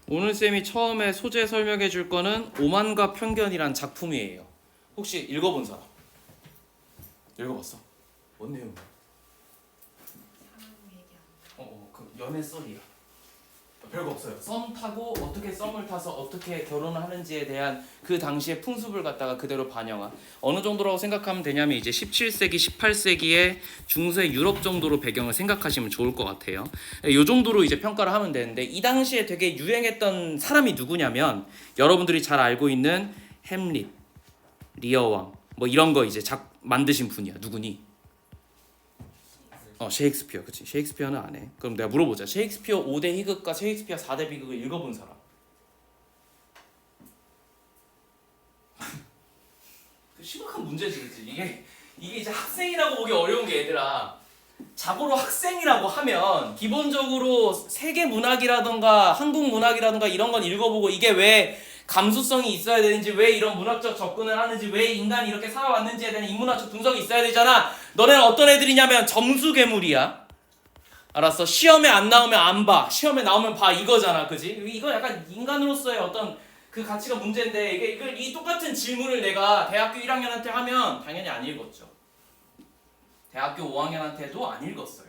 오늘 쌤이 처음에 소재 설명해 줄 거는 오만과 편견이란 작품이에요. 혹시 읽어본 사람? 읽어봤어? 뭔 내용이야? 그 연애 썰이야. 별거 없어요. 썸 타고 어떻게 썸을 타서 어떻게 결혼을 하는지에 대한 그 당시의 풍습을 갖다가 그대로 반영한 어느 정도라고 생각하면 되냐면 이제 17세기, 18세기의 중세 유럽 정도로 배경을 생각하시면 좋을 것 같아요. 이 정도로 이제 평가를 하면 되는데 이 당시에 되게 유행했던 사람이 누구냐면 여러분들이 잘 알고 있는 햄릿, 리어왕 뭐 이런 거 이제 만드신 분이야. 누구니? 셰익스피어. 그치. 셰익스피어는 안 해. 그럼 내가 물어보자. 셰익스피어 5대 희극과 셰익스피어 4대 비극을 읽어본 사람. 그 심각한 문제지, 그치? 이게 이제 학생이라고 보기 어려운 게 얘들아. 자고로 학생이라고 하면 기본적으로 세계 문학이라던가 한국 문학이라던가 이런 건 읽어보고 이게 왜 감수성이 있어야 되는지, 왜 이런 문학적 접근을 하는지, 왜 인간이 이렇게 살아왔는지에 대한 인문학적 분석이 있어야 되잖아. 너네는 어떤 애들이냐면 점수 괴물이야. 알았어? 시험에 안 나오면 안 봐. 시험에 나오면 봐. 이거잖아. 그지? 이거 약간 인간으로서의 어떤 그 가치가 문제인데 이 똑같은 질문을 내가 대학교 1학년한테 하면 당연히 안 읽었죠. 대학교 5학년한테도 안 읽었어요.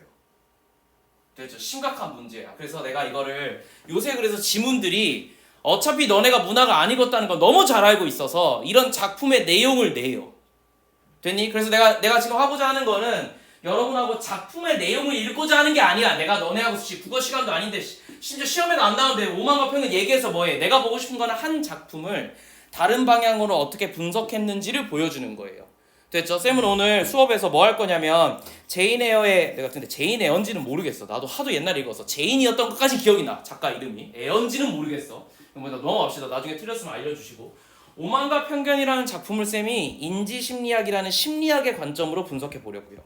됐죠? 심각한 문제야. 그래서 내가 이거를 요새 그래서 지문들이 어차피 너네가 문학을 안 읽었다는 건 너무 잘 알고 있어서 이런 작품의 내용을 내요. 됐니? 그래서 내가 지금 하고자 하는 거는 여러분하고 작품의 내용을 읽고자 하는 게 아니야. 내가 너네하고 국어 시간도 아닌데 심지어 시험에도 안 나오는데 오만과 편견 얘기해서 뭐해. 내가 보고 싶은 거는 한 작품을 다른 방향으로 어떻게 분석했는지를 보여주는 거예요. 됐죠? 쌤은 오늘 수업에서 뭐 할 거냐면 제인 에어의 내가 근데 제인 에어인지는 모르겠어. 나도 하도 옛날에 읽어서 제인이었던 것까지 기억이 나. 작가 이름이. 에어인지는 모르겠어. 넘어갑시다. 나중에 틀렸으면 알려주시고. 오만과 편견이라는 작품을 쌤이 인지심리학이라는 심리학의 관점으로 분석해 보려고요.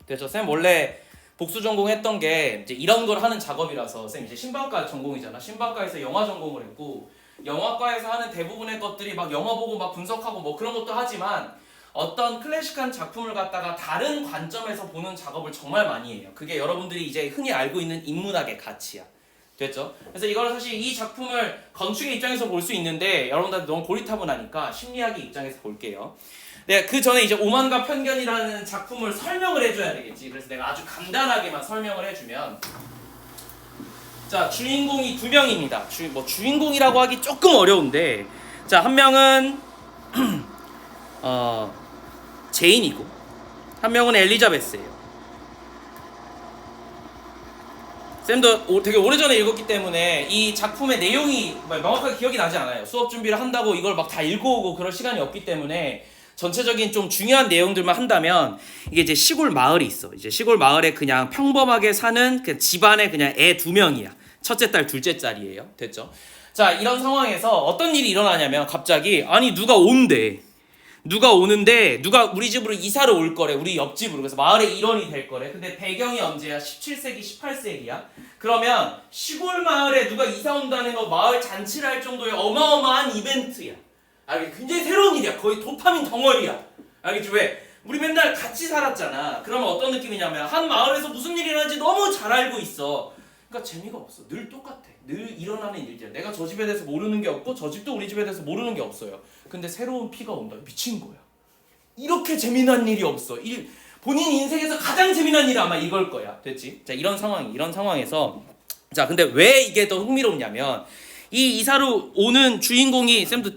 됐죠? 쌤 원래 복수 전공했던 게 이제 이런 걸 하는 작업이라서 쌤 이제 신방과 전공이잖아. 신방과에서 영화 전공을 했고 영화과에서 하는 대부분의 것들이 막 영화 보고 막 분석하고 뭐 그런 것도 하지만 어떤 클래식한 작품을 갖다가 다른 관점에서 보는 작업을 정말 많이 해요. 그게 여러분들이 이제 흔히 알고 있는 인문학의 가치야. 됐죠? 그래서 이걸 사실 이 작품을 건축의 입장에서 볼 수 있는데 여러분들 너무 고리타분하니까 심리학의 입장에서 볼게요. 내가 그 전에 이제 오만과 편견이라는 작품을 설명을 해줘야 되겠지. 그래서 내가 아주 간단하게만 설명을 해주면 자 주인공이 두 명입니다. 주인공이라고 하기 조금 어려운데 자 한 명은 제인이고 한 명은 엘리자베스예요. 쌤도 되게 오래전에 읽었기 때문에 이 작품의 내용이 명확하게 기억이 나지 않아요. 수업 준비를 한다고 이걸 막 다 읽어오고 그럴 시간이 없기 때문에 전체적인 좀 중요한 내용들만 한다면 이게 이제 시골 마을이 있어. 이제 시골 마을에 그냥 평범하게 사는 그 집안에 그냥 애 2명이야. 첫째 딸, 둘째 딸이에요. 됐죠? 자, 이런 상황에서 어떤 일이 일어나냐면 갑자기 아니 누가 온대. 누가 오는데 누가 우리 집으로 이사를 올 거래. 우리 옆집으로. 그래서 마을의 일원이 될 거래. 근데 배경이 언제야? 17세기, 18세기야. 그러면 시골 마을에 누가 이사 온다는 거 마을 잔치를 할 정도의 어마어마한 이벤트야. 알겠지? 굉장히 새로운 일이야. 거의 도파민 덩어리야. 알겠지? 왜? 우리 맨날 같이 살았잖아. 그러면 어떤 느낌이냐면 한 마을에서 무슨 일이 일어나는지 너무 잘 알고 있어. 그러니까 재미가 없어. 늘 똑같아. 늘 일어나는 일이야. 내가 저 집에 대해서 모르는 게 없고 저 집도 우리 집에 대해서 모르는 게 없어요. 근데 새로운 피가 온다. 미친 거야. 이렇게 재미난 일이 없어. 본인 인생에서 가장 재미난 일이 아마 이걸 거야. 됐지? 자, 이런 상황에서 자, 근데 왜 이게 더 흥미롭냐면 이 이사로 오는 주인공이 쌤도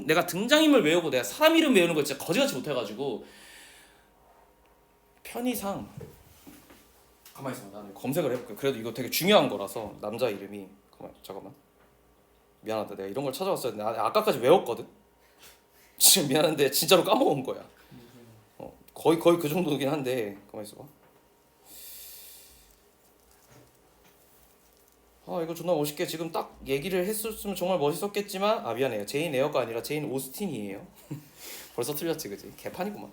내가 등장인물 외우고 내가 사람 이름 외우는 거 진짜 거지같이 못해가지고 편의상 가만히 있어. 나는 검색을 해볼게. 그래도 이거 되게 중요한 거라서 남자 이름이 잠깐만. 미안하다. 내가 이런 걸 찾아왔어야 돼. 아까까지 외웠거든. 지금 미안한데 진짜로 까먹은 거야. 거의 그 정도긴 한데 가만히 있어봐. 이거 존나 멋있게 지금 딱 얘기를 했었으면 정말 멋있었겠지만 미안해요. 제인 에어가 아니라 제인 오스틴이에요. 벌써 틀렸지 그지? 개판이구만.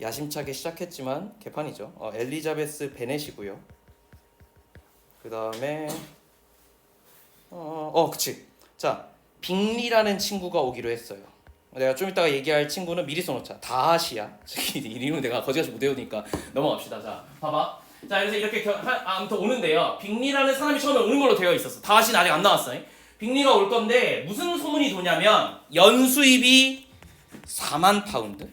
야심차게 시작했지만 개판이죠. 엘리자베스 베넷이고요. 그 다음에 그치. 자 빅리라는 친구가 오기로 했어요. 내가 좀 이따가 얘기할 친구는 미리 써놓자. 다하시야. 이름은 내가 거지같이 못 외우니까 넘어갑시다. 자 봐봐. 자, 그래서 이렇게 아무튼 오는데요. 빅리라는 사람이 처음에 오는 걸로 되어 있었어. 다하시는 아직 안 나왔어요. 빅리가 올 건데 무슨 소문이 도냐면 연수입이 4만 파운드?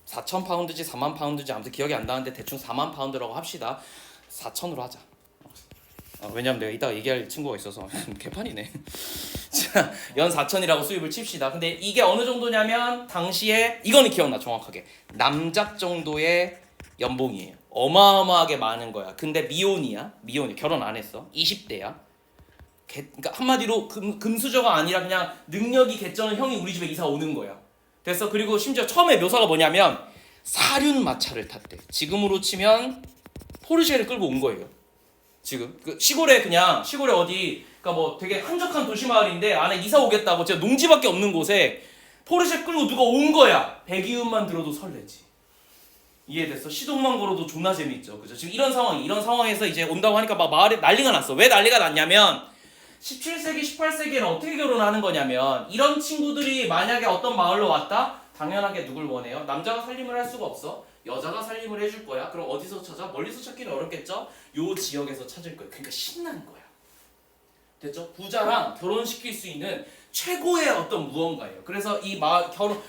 4천 파운드지 4만 파운드지 아무튼 기억이 안 나는데 대충 4만 파운드라고 합시다. 4천으로 하자. 왜냐면 내가 이따가 얘기할 친구가 있어서 개판이네. 자, 연 4천이라고 수입을 칩시다. 근데 이게 어느 정도냐면 당시에 이거는 기억나 정확하게. 남작 정도의 연봉이에요. 어마어마하게 많은 거야. 근데 미혼이야. 결혼 안 했어. 20대야. 그러니까 한마디로 금수저가 아니라 그냥 능력이 개쩌는 형이 우리 집에 이사 오는 거야. 됐어. 그리고 심지어 처음에 묘사가 뭐냐면 사륜 마차를 탔대. 지금으로 치면 포르쉐를 끌고 온 거예요. 지금 그 시골에 어디 그러니까 뭐 되게 한적한 도시 마을인데 안에 이사 오겠다고 진짜 농지밖에 없는 곳에 포르쉐 끌고 누가 온 거야. 배기음만 들어도 설레지. 이해됐어? 시동만 걸어도 존나 재밌죠. 그죠? 지금 이런 상황에서 이제 온다고 하니까 막 마을에 난리가 났어. 왜 난리가 났냐면 17세기, 18세기에는 어떻게 결혼하는 거냐면 이런 친구들이 만약에 어떤 마을로 왔다? 당연하게 누굴 원해요? 남자가 살림을 할 수가 없어. 여자가 살림을 해줄 거야. 그럼 어디서 찾아? 멀리서 찾기는 어렵겠죠? 요 지역에서 찾을 거야. 그러니까 신나는 거야. 됐죠? 부자랑 결혼시킬 수 있는 최고의 어떤 무언가예요. 그래서 이 마을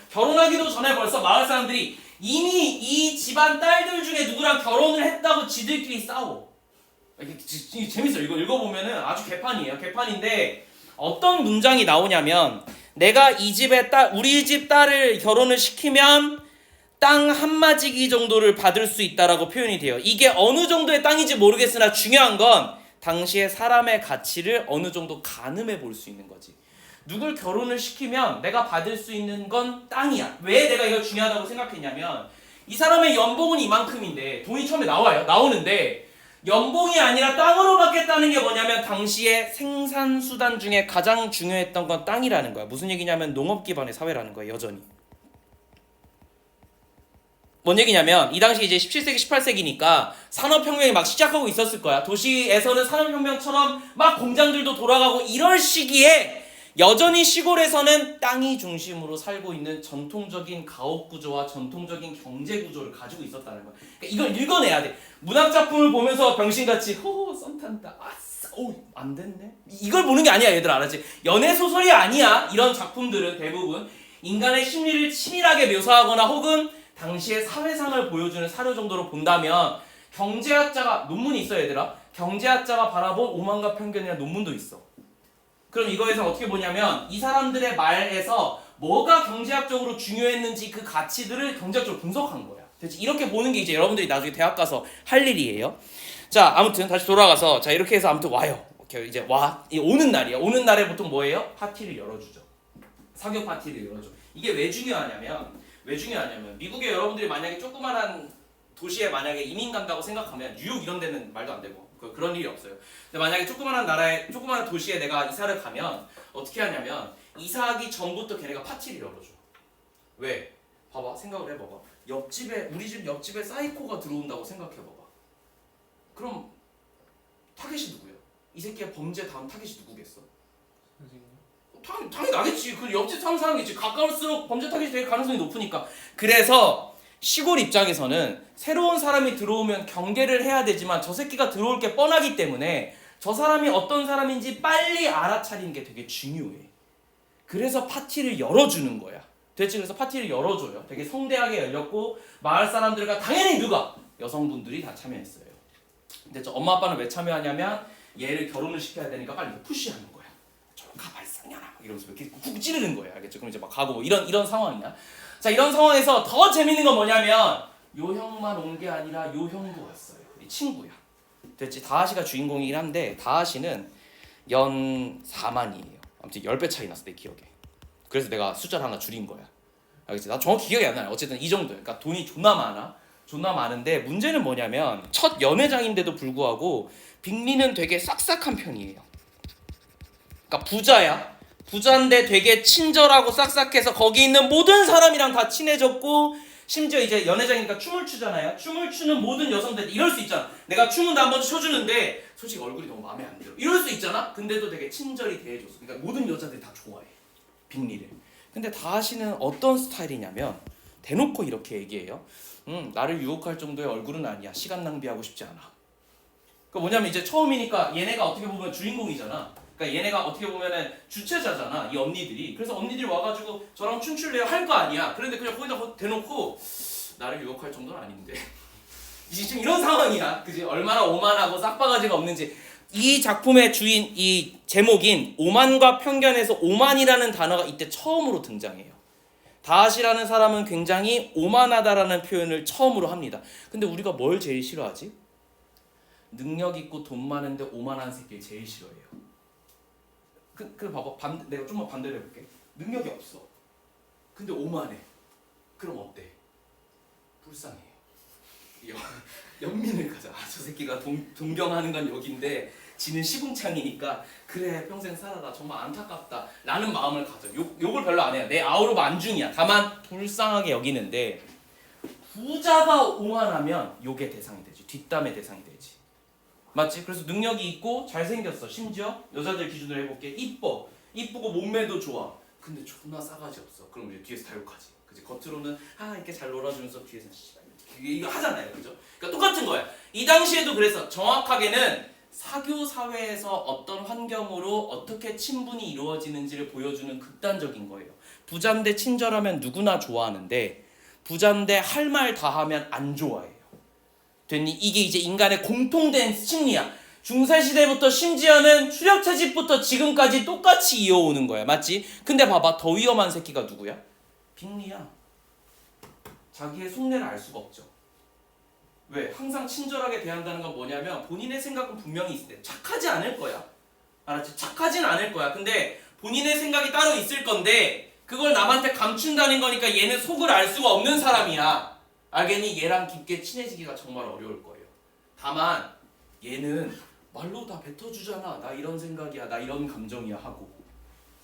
결혼하기도 전에 벌써 마을 사람들이 이미 이 집안 딸들 중에 누구랑 결혼을 했다고 지들끼리 싸워. 이게 재밌어요. 이거 읽어보면은 아주 개판이에요. 개판인데 어떤 문장이 나오냐면 내가 이 집의 우리 집 딸을 결혼을 시키면 땅 한마지기 정도를 받을 수 있다라고 표현이 돼요. 이게 어느 정도의 땅인지 모르겠으나 중요한 건 당시의 사람의 가치를 어느 정도 가늠해 볼 수 있는 거지. 누굴 결혼을 시키면 내가 받을 수 있는 건 땅이야. 왜 내가 이걸 중요하다고 생각했냐면 이 사람의 연봉은 이만큼인데 돈이 처음에 나오는데 연봉이 아니라 땅으로 받겠다는 게 뭐냐면 당시의 생산수단 중에 가장 중요했던 건 땅이라는 거야. 무슨 얘기냐면 농업 기반의 사회라는 거야. 여전히. 뭔 얘기냐면 이 당시 이제 17세기 18세기니까 산업혁명이 막 시작하고 있었을 거야. 도시에서는 산업혁명처럼 막 공장들도 돌아가고 이럴 시기에 여전히 시골에서는 땅이 중심으로 살고 있는 전통적인 가옥구조와 전통적인 경제구조를 가지고 있었다는 거야. 그러니까 이걸 읽어내야 돼. 문학작품을 보면서 병신같이 호호 썸 탄다 아싸 오 안 됐네 이걸 보는 게 아니야. 얘들 알았지? 연애소설이 아니야. 이런 작품들은 대부분 인간의 심리를 치밀하게 묘사하거나 혹은 당시의 사회상을 보여주는 사료 정도로 본다면 경제학자가 논문이 있어. 얘들아 경제학자가 바라본 오만과 편견이라는 논문도 있어. 그럼 이거에서 어떻게 보냐면 이 사람들의 말에서 뭐가 경제학적으로 중요했는지 그 가치들을 경제학적으로 분석한 거야. 대체 이렇게 보는 게 이제 여러분들이 나중에 대학 가서 할 일이에요. 자 아무튼 다시 돌아가서 자 이렇게 해서 아무튼 와요. 이제 오는 날이야. 오는 날에 보통 뭐예요? 파티를 열어주죠. 사교 파티를 열어줘. 이게 왜 중요하냐면 미국에 여러분들이 만약에 조그만한 도시에 만약에 이민 간다고 생각하면 뉴욕 이런 데는 말도 안 되고 그런 일이 없어요. 근데 만약에 조그만한 도시에 내가 이사를 가면 어떻게 하냐면 이사하기 전부터 걔네가 파티를 열어줘. 왜? 봐봐 생각을 해봐봐. 우리 집 옆집에 사이코가 들어온다고 생각해봐봐. 그럼 타겟이 누구야? 이 새끼의 범죄 다음 타겟이 누구겠어? 당연히 나겠지. 그 옆집 사는 사람이겠지. 가까울수록 범죄 타겟이 될 가능성이 높으니까. 그래서 시골 입장에서는 새로운 사람이 들어오면 경계를 해야 되지만 저 새끼가 들어올 게 뻔하기 때문에 저 사람이 어떤 사람인지 빨리 알아차리는 게 되게 중요해. 그래서 파티를 열어주는 거야. 됐지? 그래서 파티를 열어줘요. 되게 성대하게 열렸고 마을 사람들과 당연히 누가? 여성분들이 다 참여했어요. 근데 저 엄마 아빠는 왜 참여하냐면 얘를 결혼을 시켜야 되니까 빨리 푸시하는 거야. 저리 가 발상년아 이러면서 이렇게 훅 찌르는 거야. 알겠죠? 그럼 이제 막 가고 이런 상황이야. 자 이런 상황에서 더 재밌는 건 뭐냐면 요 형만 온 게 아니라 요 형도 왔어요. 우리 친구야. 됐지? 다하시가 주인공이긴 한데 다하시는 연 4만이에요. 아무튼 10배 차이 났어 내 기억에. 그래서 내가 숫자를 하나 줄인 거야. 알겠지? 나 정확히 기억이 안 나요. 어쨌든 이 정도야. 그러니까 돈이 존나 많은데 문제는 뭐냐면 첫 연회장인데도 불구하고 빅리는 되게 싹싹한 편이에요. 그러니까 부자야. 부자인데 되게 친절하고 싹싹해서 거기 있는 모든 사람이랑 다 친해졌고 심지어 이제 연회장이니까 춤을 추잖아요. 춤을 추는 모든 여성들 이럴 수 있잖아. 내가 춤은 한번 쳐주는데 솔직히 얼굴이 너무 마음에 안 들어. 이럴 수 있잖아. 근데도 되게 친절히 대해줬어. 그러니까 모든 여자들이 다 좋아해. 빅리를. 근데 다하시는 어떤 스타일이냐면 대놓고 이렇게 얘기해요. 나를 유혹할 정도의 얼굴은 아니야. 시간 낭비하고 싶지 않아. 그러니까 뭐냐면 이제 처음이니까 얘네가 어떻게 보면 주인공이잖아. 그러니까 얘네가 어떻게 보면은 주체자잖아. 이 언니들이. 그래서 언니들이 와가지고 저랑 춤출래요 할 거 아니야. 그런데 그냥 거기다 대놓고 나를 유혹할 정도는 아닌데. 이제 지금 이런 상황이야. 그지? 얼마나 오만하고 싹바가지가 없는지. 이 작품의 주인, 이 제목인 오만과 편견에서 오만이라는 단어가 이때 처음으로 등장해요. 다하시라는 사람은 굉장히 오만하다라는 표현을 처음으로 합니다. 근데 우리가 뭘 제일 싫어하지? 능력 있고 돈 많은데 오만한 새끼를 제일 싫어해요. 그 봐봐. 내가 좀만 반대로 해볼게. 능력이 없어. 근데 오만해. 그럼 어때? 불쌍해. 연민을 가자. 저 새끼가 동경하는 건 여긴데 지는 시궁창이니까 그래 평생 살아라 정말 안타깝다 라는 마음을 가져. 욕을 별로 안 해요. 내 아우르 안중이야. 다만 불쌍하게 여기는데 부자가 오만하면 욕의 대상이 되지. 뒷담의 대상이 되지. 맞지? 그래서 능력이 있고 잘생겼어. 심지어 여자들 기준으로 해볼게. 이쁘고 몸매도 좋아. 근데 존나 싸가지 없어. 그럼 이제 뒤에서 다 욕하지. 그치? 겉으로는 이렇게 잘 놀아주면서 뒤에서 이거 하잖아요. 그죠? 그러니까 똑같은 거야. 이 당시에도 그래서 정확하게는 사교 사회에서 어떤 환경으로 어떻게 친분이 이루어지는지를 보여주는 극단적인 거예요. 부자인데 친절하면 누구나 좋아하는데 부자인데 할 말 다 하면 안 좋아해요. 됐니? 이게 이제 인간의 공통된 심리야. 중세시대부터 심지어는 추력채집부터 지금까지 똑같이 이어오는 거야. 맞지? 근데 봐봐. 더 위험한 새끼가 누구야? 빅리야. 자기의 속내를 알 수가 없죠. 왜? 항상 친절하게 대한다는 건 뭐냐면 본인의 생각은 분명히 있을 때 착하지 않을 거야. 알았지? 착하진 않을 거야. 근데 본인의 생각이 따로 있을 건데 그걸 남한테 감춘다는 거니까 얘는 속을 알 수가 없는 사람이야. 알겠니? 얘랑 깊게 친해지기가 정말 어려울 거예요. 다만 얘는 말로 다 뱉어주잖아. 나 이런 생각이야. 나 이런 감정이야 하고.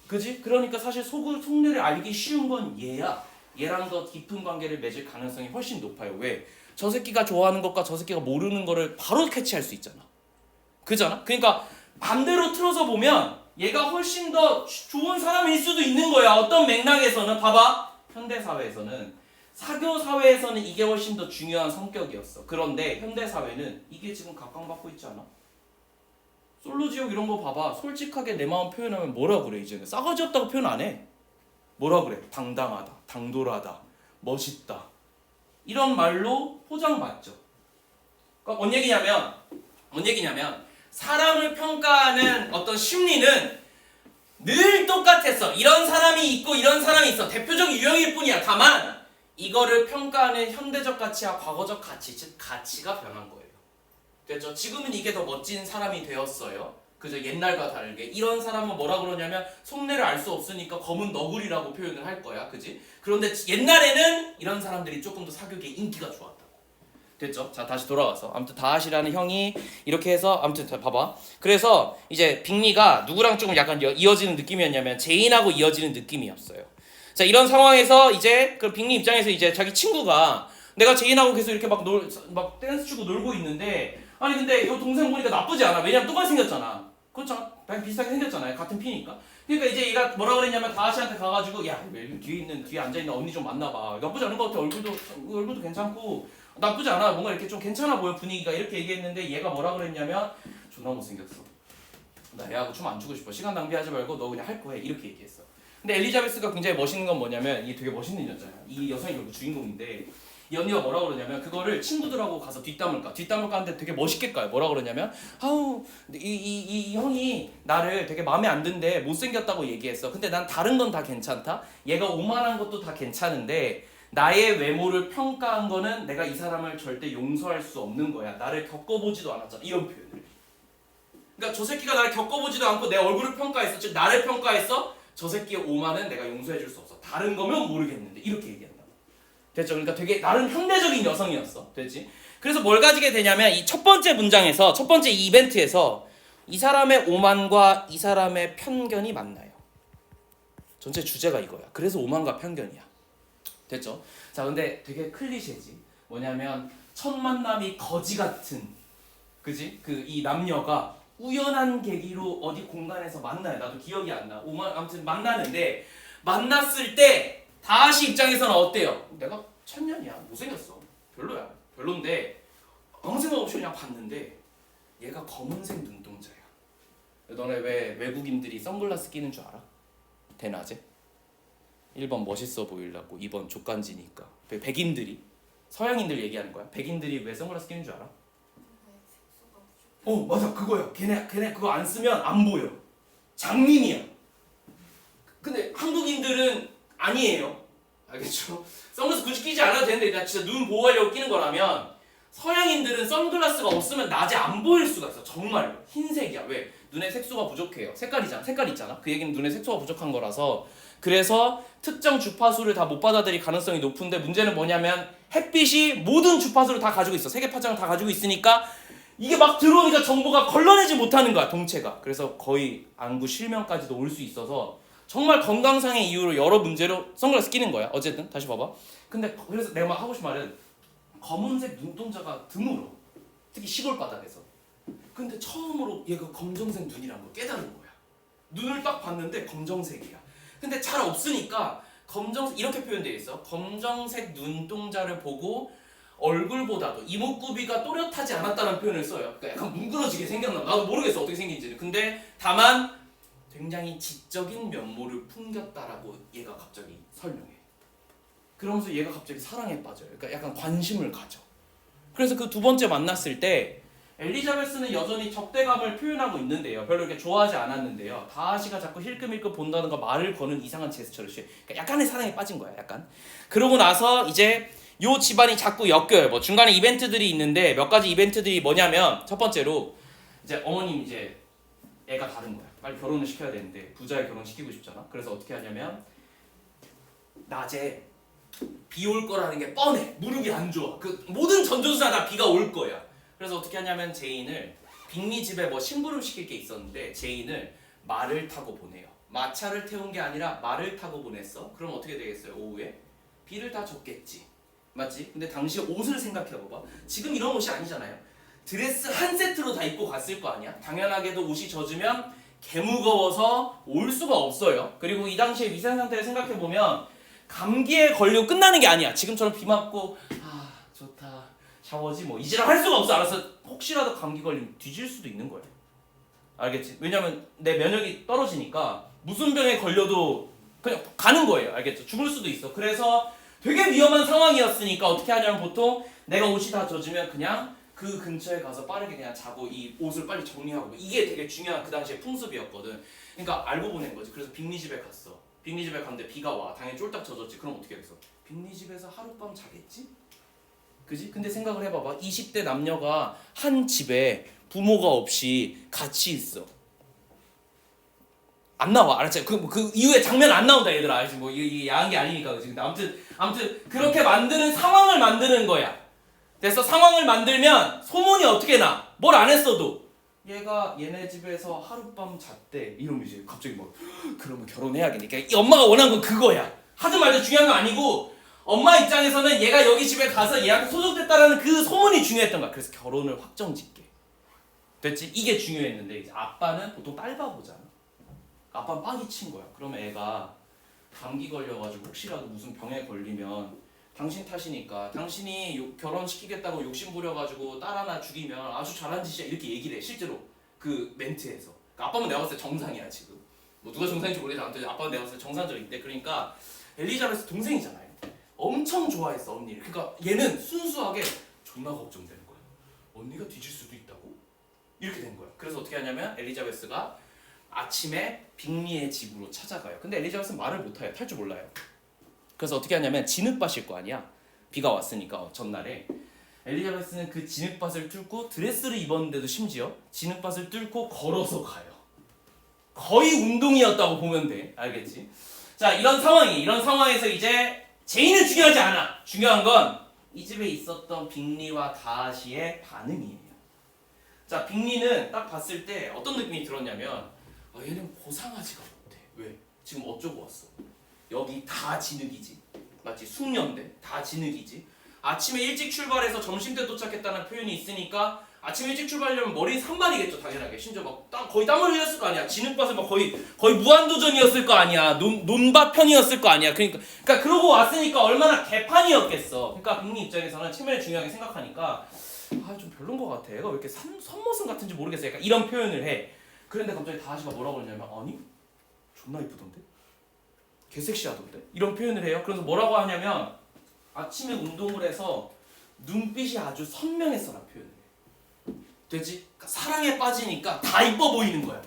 그지? 그러니까 사실 속내를 알기 쉬운 건 얘야. 얘랑 더 깊은 관계를 맺을 가능성이 훨씬 높아요. 왜? 저 새끼가 좋아하는 것과 저 새끼가 모르는 거를 바로 캐치할 수 있잖아. 그잖아? 그러니까 반대로 틀어서 보면 얘가 훨씬 더 좋은 사람일 수도 있는 거야. 어떤 맥락에서는 봐봐. 현대사회에서는 사교 사회에서는 이게 훨씬 더 중요한 성격이었어. 그런데 현대사회는 이게 지금 각광받고 있지 않아? 솔로지옥 이런 거 봐봐. 솔직하게 내 마음 표현하면 뭐라 그래 이제는? 싸가지 없다고 표현 안 해. 뭐라 그래? 당당하다, 당돌하다, 멋있다 이런 말로 포장받죠. 그러니까 뭔 얘기냐면 사람을 평가하는 어떤 심리는 늘 똑같았어. 이런 사람이 있고 이런 사람이 있어. 대표적 유형일 뿐이야. 다만 이거를 평가하는 현대적 가치와 과거적 가치, 즉 가치가 변한 거예요. 됐죠? 지금은 이게 더 멋진 사람이 되었어요. 그죠? 옛날과 다르게 이런 사람은 뭐라 그러냐면 속내를 알 수 없으니까 검은 너구리라고 표현을 할 거야. 그지? 그런데 옛날에는 이런 사람들이 조금 더 사교계에 인기가 좋았다고. 됐죠? 자 다시 돌아가서 아무튼 다하시라는 형이 이렇게 해서 아무튼 봐봐. 그래서 이제 빅리가 누구랑 조금 약간 이어지는 느낌이었냐면 제인하고 이어지는 느낌이었어요. 자 이런 상황에서 이제 그 빅리 입장에서 이제 자기 친구가 내가 제인하고 계속 이렇게 막 댄스 추고 놀고 있는데 아니 근데 이 동생 보니까 나쁘지 않아. 왜냐면 똑같이 생겼잖아. 그렇잖아. 비슷하게 생겼잖아요. 같은 피니까. 그러니까 이제 얘가 뭐라 그랬냐면 다하시한테 가가지고 뒤에 앉아있는 언니 좀 만나봐. 나쁘지 않은 것 같아. 얼굴도 괜찮고 나쁘지 않아. 뭔가 이렇게 좀 괜찮아 보여 분위기가. 이렇게 얘기했는데 얘가 뭐라 그랬냐면 존나 못생겼어. 나 얘하고 춤 안 추고 싶어. 시간 낭비하지 말고 너 그냥 할 거 해. 이렇게 얘기했어. 근데 엘리자베스가 굉장히 멋있는 건 뭐냐면 이게 되게 멋있는 여자야. 이 여성이 결국 주인공인데 이 언니가 뭐라 그러냐면 그거를 친구들하고 가서 뒷담을 까는데 되게 멋있게 까요. 뭐라 그러냐면 이 형이 나를 되게 마음에 안 든데 못생겼다고 얘기했어. 근데 난 다른 건 다 괜찮다. 얘가 오만한 것도 다 괜찮은데 나의 외모를 평가한 거는 내가 이 사람을 절대 용서할 수 없는 거야. 나를 겪어보지도 않았잖아. 이런 표현을. 그러니까 저 새끼가 나를 겪어보지도 않고 내 얼굴을 평가했어. 즉 나를 평가했어. 저 새끼의 오만은 내가 용서해줄 수 없어. 다른 거면 모르겠는데 이렇게 얘기한다. 됐죠? 그러니까 되게 나름 현대적인 여성이었어. 됐지? 그래서 뭘 가지게 되냐면 이 첫 번째 문장에서 첫 번째 이벤트에서 이 사람의 오만과 이 사람의 편견이 만나요. 전체 주제가 이거야. 그래서 오만과 편견이야. 됐죠? 자 근데 되게 클리셰지. 뭐냐면 첫 만남이 거지 같은 그지? 이 남녀가 우연한 계기로 어디 공간에서 만나요. 나도 기억이 안 나. 아무튼 만나는데 만났을 때 다하시 입장에서는 어때요? 내가 천년이야. 못생겼어. 별로야. 별론데 아무 생각 없이 그냥 봤는데 얘가 검은색 눈동자야. 너네 왜 외국인들이 선글라스 끼는 줄 알아? 대낮에? 1번 멋있어 보이려고, 2번 족간지니까. 백인들이, 서양인들 얘기하는 거야. 백인들이 왜 선글라스 끼는 줄 알아? 맞아, 그거야. 걔네 그거 안 쓰면 안 보여. 장님이야. 근데 한국인들은 아니에요. 알겠죠? 선글라스 굳이 끼지 않아도 되는데 나 진짜 눈 보호하려고 끼는 거라면, 서양인들은 선글라스가 없으면 낮에 안 보일 수가 있어. 정말로. 흰색이야. 왜? 눈에 색소가 부족해요. 색깔 있잖아. 그 얘기는 눈에 색소가 부족한 거라서. 그래서 특정 주파수를 다 못 받아들일 가능성이 높은데, 문제는 뭐냐면 햇빛이 모든 주파수를 다 가지고 있어. 세계 파장을 다 가지고 있으니까 이게 막 들어오니까 정보가 걸러내지 못하는 거야, 동체가. 그래서 거의 안구 실명까지도 올 수 있어서 정말 건강상의 이유로 여러 문제로 선글라스 끼는 거야. 어쨌든 다시 봐봐. 근데 그래서 내가 막 하고 싶은 말은, 검은색 눈동자가 드물어. 특히 시골 바닥에서. 근데 처음으로 얘가 검정색 눈이란 걸 깨달은 거야. 눈을 딱 봤는데 검정색이야. 근데 잘 없으니까 이렇게 표현되어 있어. 검정색 눈동자를 보고 얼굴보다도 이목구비가 또렷하지 않았다는 표현을 써요. 그러니까 약간 뭉그러지게 생겼나. 나도 모르겠어 어떻게 생긴지는. 근데 다만 굉장히 지적인 면모를 풍겼다라고 얘가 갑자기 설명해. 그러면서 얘가 갑자기 사랑에 빠져요. 그러니까 약간 관심을 가져. 그래서 그 두 번째 만났을 때 엘리자베스는 여전히 적대감을 표현하고 있는데요. 별로 이렇게 좋아하지 않았는데요. 다하시가 자꾸 힐끔힐끔 본다든가 말을 거는 이상한 제스처를 취해. 그러니까 약간의 사랑에 빠진 거야. 약간. 그러고 나서 이제 요 집안이 자꾸 엮여요. 뭐 중간에 이벤트들이 있는데, 몇 가지 이벤트들이 뭐냐면, 첫 번째로 이제 어머님 이제 애가 다른 거야. 빨리 결혼을 시켜야 되는데 부자의 결혼 시키고 싶잖아. 그래서 어떻게 하냐면 낮에 비 올 거라는 게 뻔해. 무릎이 안 좋아. 그 모든 전조수나 다 비가 올 거야. 그래서 어떻게 하냐면 제인을, 빅리 집에 뭐 심부름 시킬 게 있었는데 제인을 말을 타고 보내요. 마차를 태운 게 아니라 말을 타고 보냈어. 그럼 어떻게 되겠어요? 오후에 비를 다 줬겠지. 맞지? 근데 당시 옷을 생각해봐봐. 지금 이런 옷이 아니잖아요. 드레스 한 세트로 다 입고 갔을 거 아니야? 당연하게도 옷이 젖으면 개무거워서 올 수가 없어요. 그리고 이 당시의 위생 상태를 생각해보면 감기에 걸리고 끝나는 게 아니야. 지금처럼 비 맞고 좋다 샤워지 뭐 이제랑 할 수가 없어. 알았어. 혹시라도 감기 걸리면 뒤질 수도 있는 거야. 알겠지? 왜냐면 내 면역이 떨어지니까 무슨 병에 걸려도 그냥 가는 거예요. 알겠죠? 죽을 수도 있어. 그래서 되게 위험한 상황이었으니까 어떻게 하냐면, 보통 내가 옷이 다 젖으면 그냥 그 근처에 가서 빠르게 그냥 자고 이 옷을 빨리 정리하고, 이게 되게 중요한 그 당시의 풍습이었거든. 그러니까 알고 보낸 거지. 그래서 빅리 집에 갔어. 빅리 집에 갔는데 비가 와. 당연히 쫄딱 젖었지. 그럼 어떻게 했어? 빅리 집에서 하룻밤 자겠지? 그지? 근데 생각을 해봐봐. 20대 남녀가 한 집에 부모가 없이 같이 있어. 안 나와. 알았지? 그 이후에 장면 안 나온다 얘들아. 알지? 뭐 이게 야한 게 아니니까. 그지? 근데 아무튼 그렇게 만드는 상황을 만드는 거야. 그래서 상황을 만들면 소문이 어떻게 나? 뭘 안 했어도 얘가 얘네 집에서 하룻밤 잤대. 이러면 이제 갑자기 뭐 그러면 결혼해야겠니까. 이 엄마가 원하는 건 그거야. 하든 말든 중요한 건 아니고, 엄마 입장에서는 얘가 여기 집에 가서 얘한테 소속됐다라는 그 소문이 중요했던 거야. 그래서 결혼을 확정짓게 됐지? 이게 중요했는데, 이제 아빠는 보통 딸바보잖아. 아빠는 빡이 친 거야. 그러면 애가 감기 걸려가지고 혹시라도 무슨 병에 걸리면 당신 탓이니까, 당신이 결혼시키겠다고 욕심 부려가지고 딸 하나 죽이면 아주 잘한 짓이야, 이렇게 얘기를 해. 실제로 그 멘트에서. 그러니까 아빠는 내가 봤을 때 정상이야 지금. 뭐 누가 정상인지 모르겠는데 아무튼 아빠는 내가 봤을 때 정상적인데, 그러니까 엘리자베스 동생이잖아요. 엄청 좋아했어 언니를. 그러니까 얘는 순수하게 존나 걱정되는 거야. 언니가 뒤질 수도 있다고? 이렇게 된 거야. 그래서 어떻게 하냐면 엘리자베스가 아침에 빅리의 집으로 찾아가요. 근데 엘리자베스는 말을 못해요. 탈 줄 몰라요. 그래서 어떻게 하냐면 진흙밭일 거 아니야. 비가 왔으니까 전날에. 엘리자베스는 그 진흙밭을 뚫고, 드레스를 입었는데도 심지어 진흙밭을 뚫고 걸어서 가요. 거의 운동이었다고 보면 돼. 알겠지? 자, 이런 상황에서 이제 제인은 중요하지 않아. 중요한 건 이 집에 있었던 빅리와 다하시의 반응이에요. 자, 빅리는 딱 봤을 때 어떤 느낌이 들었냐면, 얘는 고상하지가 못해. 왜? 지금 어쩌고 왔어? 여기 다 진흙이지. 맞지? 숙련대 다 진흙이지. 아침에 일찍 출발해서 점심때 도착했다는 표현이 있으니까 아침 일찍 출발하려면 머리 산발이겠죠 당연하게. 심지어 막 거의 땀을 흘렸을 거 아니야. 진흙밭에 막 거의 무한도전이었을 거 아니야. 논밭 편이었을 거 아니야. 그러니까 그러고 왔으니까 얼마나 개판이었겠어. 그러니까 빅리 입장에서는 체면을 중요하게 생각하니까 좀 별론 것 같아. 얘가 왜 이렇게 선머슴 같은지 모르겠어. 약간 이런 표현을 해. 그런데 갑자기 다하시가 뭐라고 그러냐면 아니 존나 이쁘던데? 개섹시하던데? 이런 표현을 해요. 그래서 뭐라고 하냐면 아침에 운동을 해서 눈빛이 아주 선명했어라는 표현을 해. 되지? 그러니까 사랑에 빠지니까 다 이뻐 보이는 거야.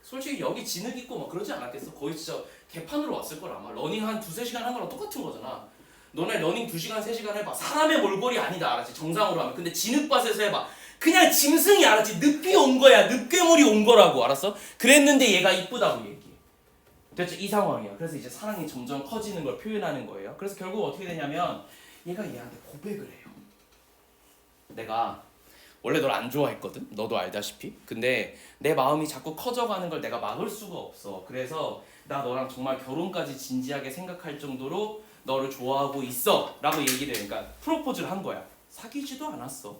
솔직히 여기 진흙 있고 막 그러지 않았겠어? 거의 진짜 개판으로 왔을 걸 아마. 러닝 한 2-3시간 한 거랑 똑같은 거잖아. 너네 러닝 2시간 3시간 해봐. 사람의 몰골이 아니다 알았지? 정상으로 하면. 근데 진흙밭에서 해봐. 그냥 짐승이 알았지? 늪이 온 거야. 늪괴물이 온 거라고 알았어? 그랬는데 얘가 이쁘다고 얘기해. 됐죠? 이 상황이야. 그래서 이제 사랑이 점점 커지는 걸 표현하는 거예요. 그래서 결국 어떻게 되냐면 얘가 얘한테 고백을 해요. 내가 원래 널 안 좋아했거든. 너도 알다시피. 근데 내 마음이 자꾸 커져가는 걸 내가 막을 수가 없어. 그래서 나 너랑 정말 결혼까지 진지하게 생각할 정도로 너를 좋아하고 있어 라고 얘기를 해. 그러니까 프로포즈를 한 거야. 사귀지도 않았어.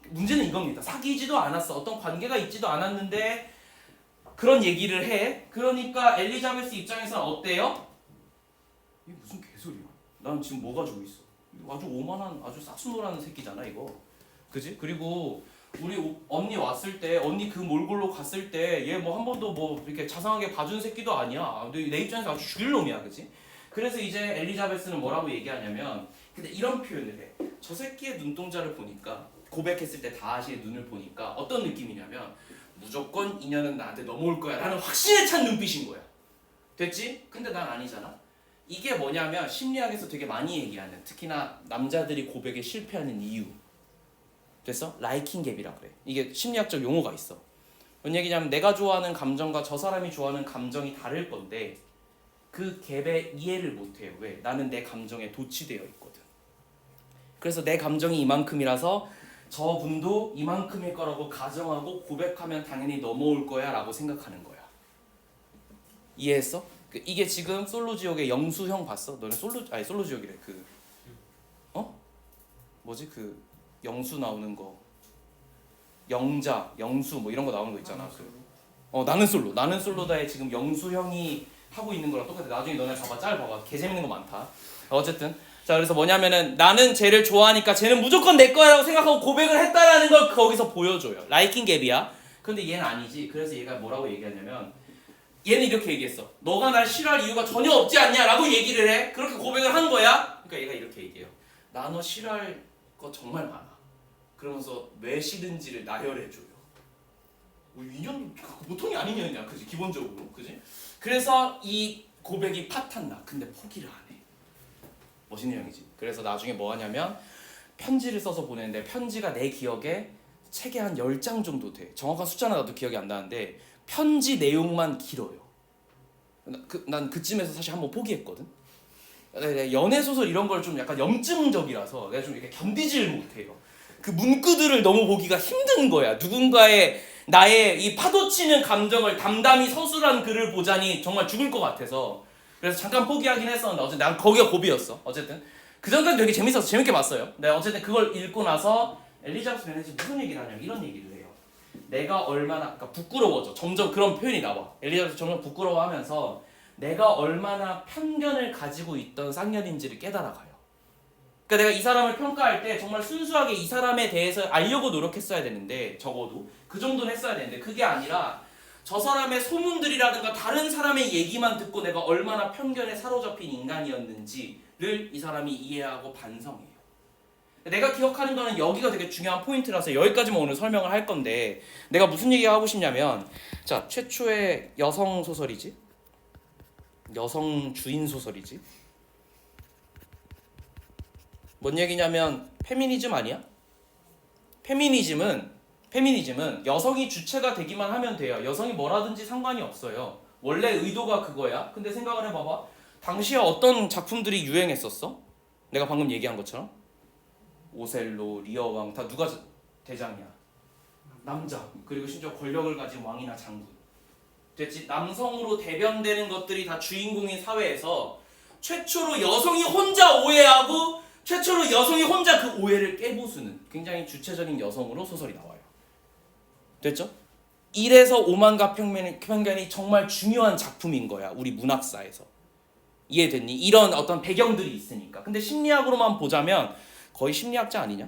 문제는 이겁니다. 사귀지도 않았어. 어떤 관계가 있지도 않았는데 그런 얘기를 해. 그러니까 엘리자베스 입장에서는 어때요? 이게 무슨 개소리야. 난 지금 뭐 가지고 있어. 아주 오만한 아주 싹수노라는 새끼잖아 이거. 그지? 그리고 우리 언니 왔을 때 언니 그 몰골로 갔을 때 얘 뭐 한 번도 뭐 이렇게 자상하게 봐준 새끼도 아니야. 내 입장에서 아주 죽일 놈이야. 그지? 그래서 이제 엘리자베스는 뭐라고 얘기하냐면 근데 이런 표현을 해. 저 새끼의 눈동자를 보니까 고백했을 때 다하시의 눈을 보니까 어떤 느낌이냐면 무조건 인연은 나한테 넘어올 거야 라는 확신에 찬 눈빛인 거야. 됐지? 근데 난 아니잖아. 이게 뭐냐면 심리학에서 되게 많이 얘기하는 특히나 남자들이 고백에 실패하는 이유. 됐어? 라이킹 갭이라 그래. 이게 심리학적 용어가 있어. 뭔 얘기냐면 내가 좋아하는 감정과 저 사람이 좋아하는 감정이 다를 건데 그 갭에 이해를 못해요. 왜? 나는 내 감정에 도취되어 있거든. 그래서 내 감정이 이만큼이라서 저분도 이만큼일 거라고 가정하고 고백하면 당연히 넘어올 거야 라고 생각하는 거야. 이해했어? 이게 지금 솔로지옥의 영수형 봤어? 너네 솔로지옥이래. 뭐지? 영수 나오는 거 영자, 영수 뭐 이런 거 나오는 거 있잖아. 나는 솔로다에 지금 영수형이 하고 있는 거랑 똑같아. 나중에 너네 봐봐. 짤 봐봐. 개 재밌는 거 많다. 어쨌든 자 그래서 뭐냐면은 나는 쟤를 좋아하니까 쟤는 무조건 내 거야라고 생각하고 고백을 했다라는 걸 거기서 보여줘요. 라이킹 갭이야. 근데 얘는 아니지. 그래서 얘가 뭐라고 얘기하냐면 얘는 이렇게 얘기했어. 너가 날 싫어할 이유가 전혀 없지 않냐라고 얘기를 해. 그렇게 고백을 한 거야. 그러니까 얘가 이렇게 얘기해요. 나 너 싫어할 거 정말 많아. 그러면서 왜 싫은지를 나열해줘요. 인연 보통이 아닌 년이야. 그지? 기본적으로. 그지? 그래서 이 고백이 파탄나. 근데 포기를 안 해. 멋있는 형이지. 그래서 나중에 뭐 하냐면 편지를 써서 보내는데 편지가 내 기억에 책에 한 10장 정도 돼. 정확한 숫자는 나도 기억이 안 나는데 편지 내용만 길어요. 난 그쯤에서 사실 한번 포기했거든. 연애 소설 이런 걸 좀 약간 염증적이라서 내가 좀 이렇게 견디질 못해요. 그 문구들을 너무 보기가 힘든 거야. 누군가의 나의 이 파도치는 감정을 담담히 서술한 글을 보자니 정말 죽을 것 같아서 그래서 잠깐 포기하긴 했었는데 어쨌든 난 거기가 고비였어. 어쨌든 그 전까지 되게 재밌어서 재밌게 봤어요. 근데 어쨌든 그걸 읽고 나서 엘리자베스 베넷이 무슨 얘기를 하냐면 이런 얘기를 해요. 내가 얼마나 그러니까 부끄러워져. 점점 그런 표현이 나와. 엘리자베스 점점 부끄러워하면서 내가 얼마나 편견을 가지고 있던 쌍년인지를 깨달아가요. 그러니까 내가 이 사람을 평가할 때 정말 순수하게 이 사람에 대해서 알려고 노력했어야 되는데 적어도 그 정도는 했어야 되는데 그게 아니라 저 사람의 소문들이라든가 다른 사람의 얘기만 듣고 내가 얼마나 편견에 사로잡힌 인간이었는지를 이 사람이 이해하고 반성해요. 내가 기억하는 거는 여기가 되게 중요한 포인트라서 여기까지만 오늘 설명을 할 건데 내가 무슨 얘기 하고 싶냐면 자 최초의 여성 소설이지 여성 주인 소설이지 뭔 얘기냐면 페미니즘 아니야? 페미니즘은 여성이 주체가 되기만 하면 돼요. 여성이 뭐라든지 상관이 없어요. 원래 의도가 그거야. 근데 생각을 해봐봐. 당시에 어떤 작품들이 유행했었어? 내가 방금 얘기한 것처럼 오셀로, 리어왕 다 누가 대장이야? 남자. 그리고 심지어 권력을 가진 왕이나 장군. 됐지? 남성으로 대변되는 것들이 다 주인공인 사회에서 최초로 여성이 혼자 오해하고 최초로 여성이 혼자 그 오해를 깨부수는 굉장히 주체적인 여성으로 소설이 나와요. 됐죠? 1에서 5만가 편견이 정말 중요한 작품인 거야. 우리 문학사에서. 이해됐니? 이런 어떤 배경들이 있으니까. 근데 심리학으로만 보자면 거의 심리학자 아니냐?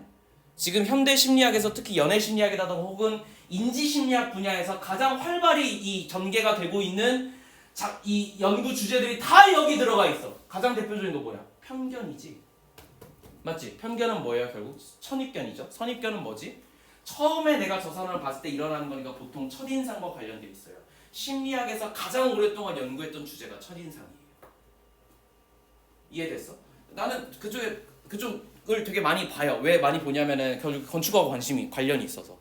지금 현대 심리학에서 특히 연애 심리학이라든가 혹은 인지 심리학 분야에서 가장 활발히 이 전개가 되고 있는 이 연구 주제들이 다 여기 들어가 있어. 가장 대표적인 거 뭐야? 편견이지. 맞지? 편견은 뭐예요? 결국 선입견이죠. 선입견은 뭐지? 처음에 내가 저 사람을 봤을 때 일어나는 거니까 보통 첫인상과 관련돼 있어요. 심리학에서 가장 오랫동안 연구했던 주제가 첫인상이에요. 이해됐어? 나는 그쪽을 되게 많이 봐요. 왜 많이 보냐면은 결국 건축하고 관련이 있어서.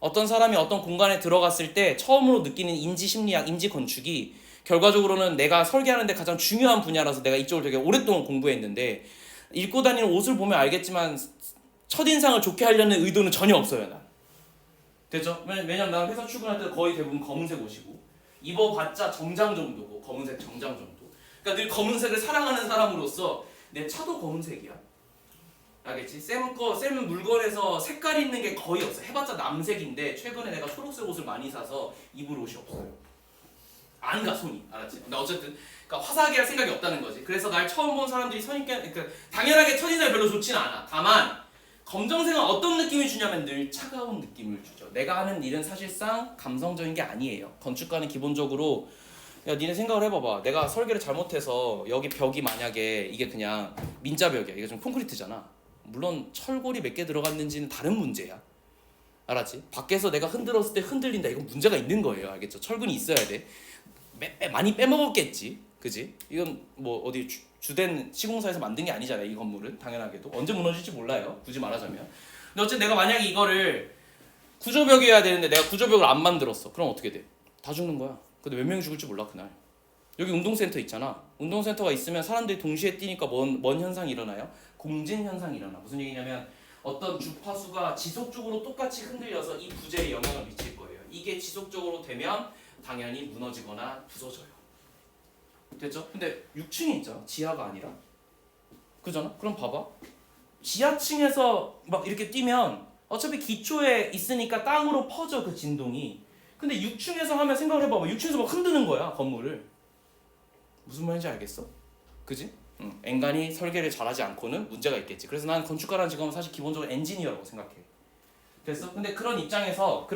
어떤 사람이 어떤 공간에 들어갔을 때 처음으로 느끼는 인지 심리학, 인지 건축이 결과적으로는 내가 설계하는데 가장 중요한 분야라서 내가 이쪽을 되게 오랫동안 공부했는데 입고 다니는 옷을 보면 알겠지만 첫인상을 좋게 하려는 의도는 전혀 없어요. 난. 됐죠? 왜냐면 난 회사 출근할 때 거의 대부분 검은색 옷이고 입어봤자 정장 정도고 검은색 정장 정도. 그러니까 늘 검은색을 사랑하는 사람으로서 내 차도 검은색이야. 알겠지? 쌤 물건에서 색깔 있는 게 거의 없어. 해봤자 남색인데 최근에 내가 초록색 옷을 많이 사서 입을 옷이 없어요. 안 가 손이. 알았지? 근데 어쨌든 그러니까 화사하게 할 생각이 없다는 거지. 그래서 날 처음 본 사람들이 선입견, 그러니까 당연하게 첫인상이 별로 좋지는 않아. 다만 검정색은 어떤 느낌을 주냐면 늘 차가운 느낌을 주죠. 내가 하는 일은 사실상 감성적인 게 아니에요. 건축가는 기본적으로 야 니네 생각을 해봐봐. 내가 설계를 잘못해서 여기 벽이 만약에 이게 그냥 민자벽이야. 이게 좀 콘크리트잖아. 물론 철골이 몇 개 들어갔는지는 다른 문제야. 알았지? 밖에서 내가 흔들었을 때 흔들린다. 이건 문제가 있는 거예요. 알겠죠? 철근이 있어야 돼. 많이 빼먹었겠지. 그지? 이건 뭐 어디 주된 시공사에서 만든 게 아니잖아요. 이 건물은 당연하게도 언제 무너질지 몰라요. 굳이 말하자면. 근데 어쨌든 내가 만약에 이거를 구조벽이어야 되는데 내가 구조벽을 안 만들었어. 그럼 어떻게 돼? 다 죽는 거야. 근데 몇 명이 죽을지 몰라 그날. 여기 운동센터 있잖아. 운동센터가 있으면 사람들이 동시에 뛰니까 뭔 현상이 일어나요? 공진 현상이 일어나. 무슨 얘기냐면 어떤 주파수가 지속적으로 똑같이 흔들려서 이 부재에 영향을 미칠 거예요. 이게 지속적으로 되면 당연히 무너지거나 부서져요. 됐죠? 근데 6층이 있잖아. 지하가 아니라. 그잖아? 그럼 봐봐. 지하층에서 막 이렇게 뛰면 어차피 기초에 있으니까 땅으로 퍼져 그 진동이. 근데 6층에서 하면 생각을 해봐봐. 6층에서 막 흔드는 거야 건물을. 무슨 말인지 알겠어? 그지? 엔간히 설계를 잘하지 않고는 문제가 있겠지. 그래서 난 건축가라는 직업은 사실 기본적으로 엔지니어라고 생각해. 됐어? 근데 그런 입장에서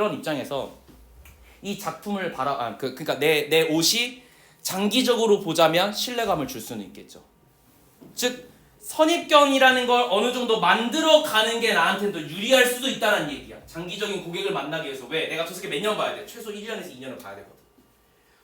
이 작품을 그러니까 내 옷이 장기적으로 보자면 신뢰감을 줄 수는 있겠죠. 즉 선입견이라는 걸 어느 정도 만들어 가는 게 나한테도 유리할 수도 있다는 얘기야. 장기적인 고객을 만나기 위해서. 왜? 내가 저 새끼 몇 년 봐야 돼? 최소 1년에서 2년을 봐야 되거든.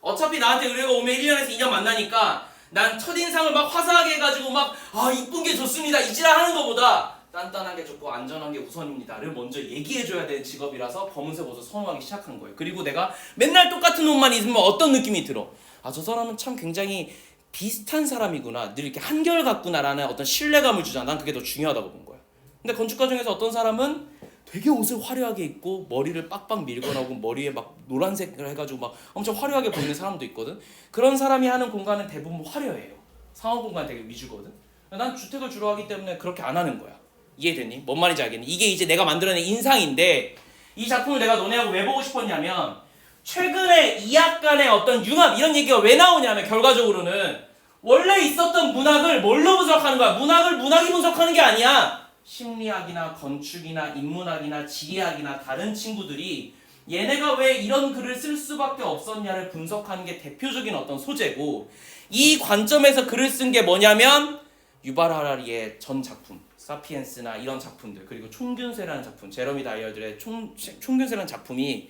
어차피 나한테 의뢰가 오면 1년에서 2년 만나니까 난 첫인상을 막 화사하게 해가지고 막 이쁜 게 좋습니다 이지랄 하는 것보다 단단하게 좋고 안전한 게 우선입니다를 먼저 얘기해줘야 되는 직업이라서 검은색 옷을 선호하기 시작한 거예요. 그리고 내가 맨날 똑같은 옷만 입으면 어떤 느낌이 들어? 저 사람은 참 굉장히 비슷한 사람이구나. 늘 이렇게 한결같구나라는 어떤 신뢰감을 주잖아. 난 그게 더 중요하다고 본 거야. 근데 건축가 중에서 어떤 사람은 되게 옷을 화려하게 입고 머리를 빡빡 밀거나 혹은 머리에 막 노란색을 해가지고 막 엄청 화려하게 보이는 사람도 있거든. 그런 사람이 하는 공간은 대부분 화려해요. 상업 공간 되게 위주거든. 난 주택을 주로 하기 때문에 그렇게 안 하는 거야. 이해되니? 뭔 말인지 알겠니? 이게 이제 내가 만들어낸 인상인데 이 작품을 내가 너네하고 왜 보고 싶었냐면 최근에 이학 간의 어떤 융합 이런 얘기가 왜 나오냐면 결과적으로는 원래 있었던 문학을 뭘로 분석하는 거야? 문학이 분석하는 게 아니야. 심리학이나 건축이나 인문학이나 지리학이나 다른 친구들이 얘네가 왜 이런 글을 쓸 수밖에 없었냐를 분석하는 게 대표적인 어떤 소재고 이 관점에서 글을 쓴 게 뭐냐면 유발 하라리의 전 작품 사피엔스나 이런 작품들 그리고 총균세라는 작품 제러미 다이얼들의 총균세라는 작품이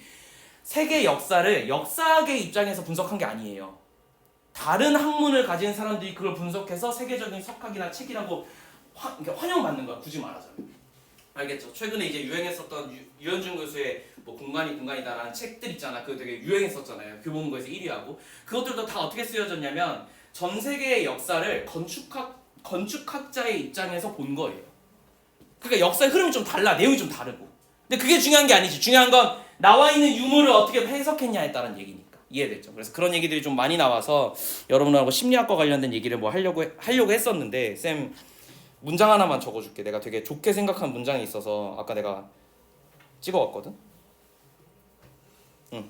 세계 역사를 역사학의 입장에서 분석한 게 아니에요. 다른 학문을 가진 사람들이 그걸 분석해서 세계적인 석학이나 책이라고 환영받는 거야. 굳이 말하자면. 알겠죠? 최근에 이제 유행했었던 유현준 교수의 뭐 공간이다라는 책들 있잖아. 그거 되게 유행했었잖아요. 교보문고에서 1위하고. 그것들도 다 어떻게 쓰여졌냐면 전 세계의 역사를 건축학자의 입장에서 본 거예요. 그러니까 역사의 흐름이 좀 달라. 내용이 좀 다르고. 근데 그게 중요한 게 아니지. 중요한 건 나와 있는 유물을 어떻게 해석했냐에 따른 얘기니까. 이해됐죠? 그래서 그런 얘기들이 좀 많이 나와서 여러분하고 심리학과 관련된 얘기를 뭐 하려고 했었는데 쌤 문장 하나만 적어줄게. 내가 되게 좋게 생각한 문장이 있어서 아까 내가 찍어왔거든. 응.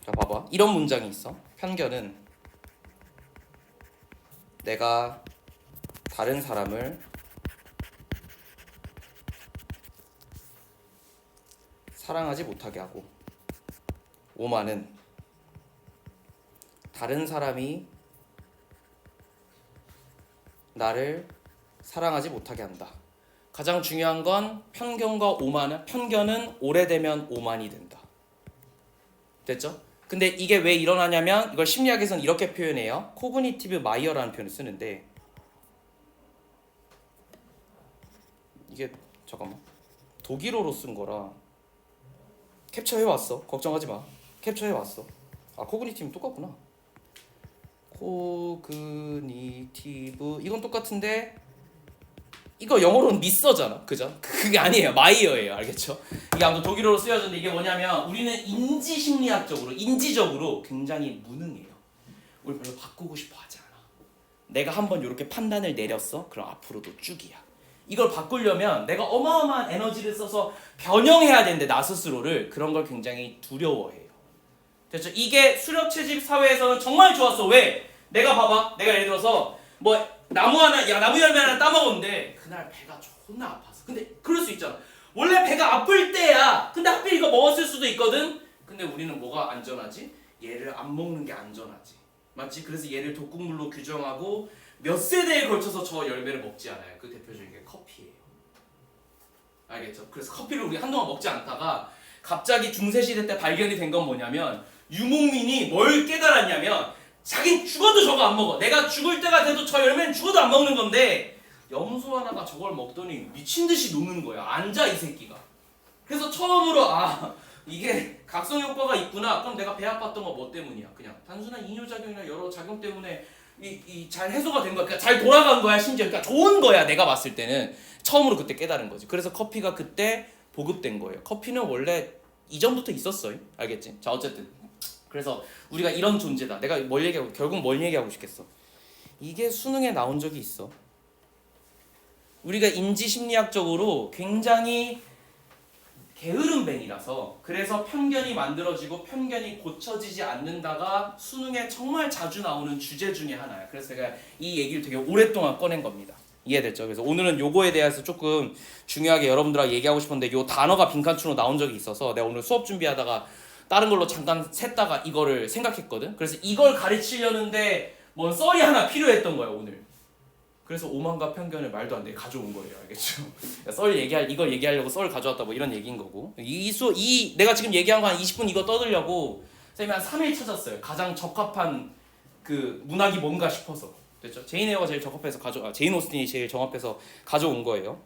자, 봐봐. 이런 문장이 있어. 편견은 내가 다른 사람을 사랑하지 못하게 하고, 오만은 다른 사람이 나를 사랑하지 못하게 한다. 가장 중요한 건 편견과 오만은, 편견은 오래되면 오만이 된다. 됐죠? 근데 이게 왜 일어나냐면 이걸 심리학에서는 이렇게 표현해요. 코그니티브 마이어라는 표현을 쓰는데, 이게 잠깐만 독일어로 쓴 거라 캡처해왔어. 걱정하지 마. 캡처해왔어. 아, 코그니티브는 똑같구나. 코그니티브 이건 똑같은데 이거 영어로는 미서잖아. 그죠? 그게 아니에요. 마이어예요. 알겠죠? 이게 아무튼 독일어로 쓰여졌는데 이게 뭐냐면 우리는 인지심리학적으로, 인지적으로 굉장히 무능해요. 우리 별로 바꾸고 싶어 하지 않아. 내가 한번 이렇게 판단을 내렸어? 그럼 앞으로도 쭉이야. 이걸 바꾸려면 내가 어마어마한 에너지를 써서 변형해야 되는데 나 스스로를, 그런 걸 굉장히 두려워해요. 됐죠? 이게 수렵 채집 사회에서는 정말 좋았어. 왜? 내가 봐봐. 내가 예를 들어서 뭐 나무 열매 하나 따먹었는데 그날 배가 존나 아팠어. 근데 그럴 수 있잖아. 원래 배가 아플 때야. 근데 하필 이거 먹었을 수도 있거든. 근데 우리는 뭐가 안전하지? 얘를 안 먹는 게 안전하지. 맞지? 그래서 얘를 독극물로 규정하고 몇 세대에 걸쳐서 저 열매를 먹지 않아요. 그 대표적인 게 커피예요. 알겠죠? 그래서 커피를 우리 한동안 먹지 않다가 갑자기 중세시대 때 발견이 된 건 뭐냐면, 유목민이 뭘 깨달았냐면 자긴 죽어도 저거 안 먹어. 내가 죽을 때가 돼도 저 열매는 죽어도 안 먹는 건데 염소 하나가 저걸 먹더니 미친 듯이 노는 거야. 앉아 이 새끼가. 그래서 처음으로 이게 각성 효과가 있구나. 그럼 내가 배 아팠던 거 뭐 때문이야? 그냥 단순한 이뇨작용이나 여러 작용 때문에 잘 해소가 된 거야. 그러니까 잘 돌아간 거야. 심지어 그러니까 좋은 거야. 내가 봤을 때는 처음으로 그때 깨달은 거지. 그래서 커피가 그때 보급된 거예요. 커피는 원래 이전부터 있었어요. 알겠지? 자, 어쨌든 그래서 우리가 이런 존재다. 내가 결국 뭘 얘기하고 싶겠어? 이게 수능에 나온 적이 있어. 우리가 인지심리학적으로 굉장히 게으름뱅이라서, 그래서 편견이 만들어지고 편견이 고쳐지지 않는다가 수능에 정말 자주 나오는 주제 중에 하나야. 그래서 제가 이 얘기를 되게 오랫동안 꺼낸 겁니다. 이해됐죠? 그래서 오늘은 요거에 대해서 조금 중요하게 여러분들하고 얘기하고 싶은데, 요 단어가 빈칸추로 나온 적이 있어서 내가 오늘 수업 준비하다가 다른 걸로 잠깐 샜다가 이거를 생각했거든. 그래서 이걸 가르치려는데 뭔 썰이 하나 필요했던 거야 오늘. 그래서 오만과 편견을 말도 안 되게 가져온 거예요. 알겠죠? 이걸 얘기하려고 썰 가져왔다 뭐 이런 얘기인 거고. 내가 지금 얘기한 거 한 20분 이거 떠들려고 선생님이 한 3일 찾았어요. 가장 적합한 그 문학이 뭔가 싶어서. 됐죠? 제인 에어가 제일 적합해서 제인 오스틴이 제일 정합해서 가져온 거예요.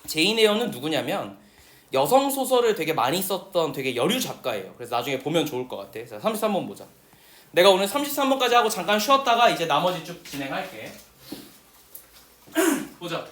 제인 에어는 누구냐면 여성 소설을 되게 많이 썼던 되게 여류 작가예요. 그래서 나중에 보면 좋을 것 같아. 자, 33번 보자. 내가 오늘 33번까지 하고 잠깐 쉬었다가 이제 나머지 쭉 진행할게. 보자.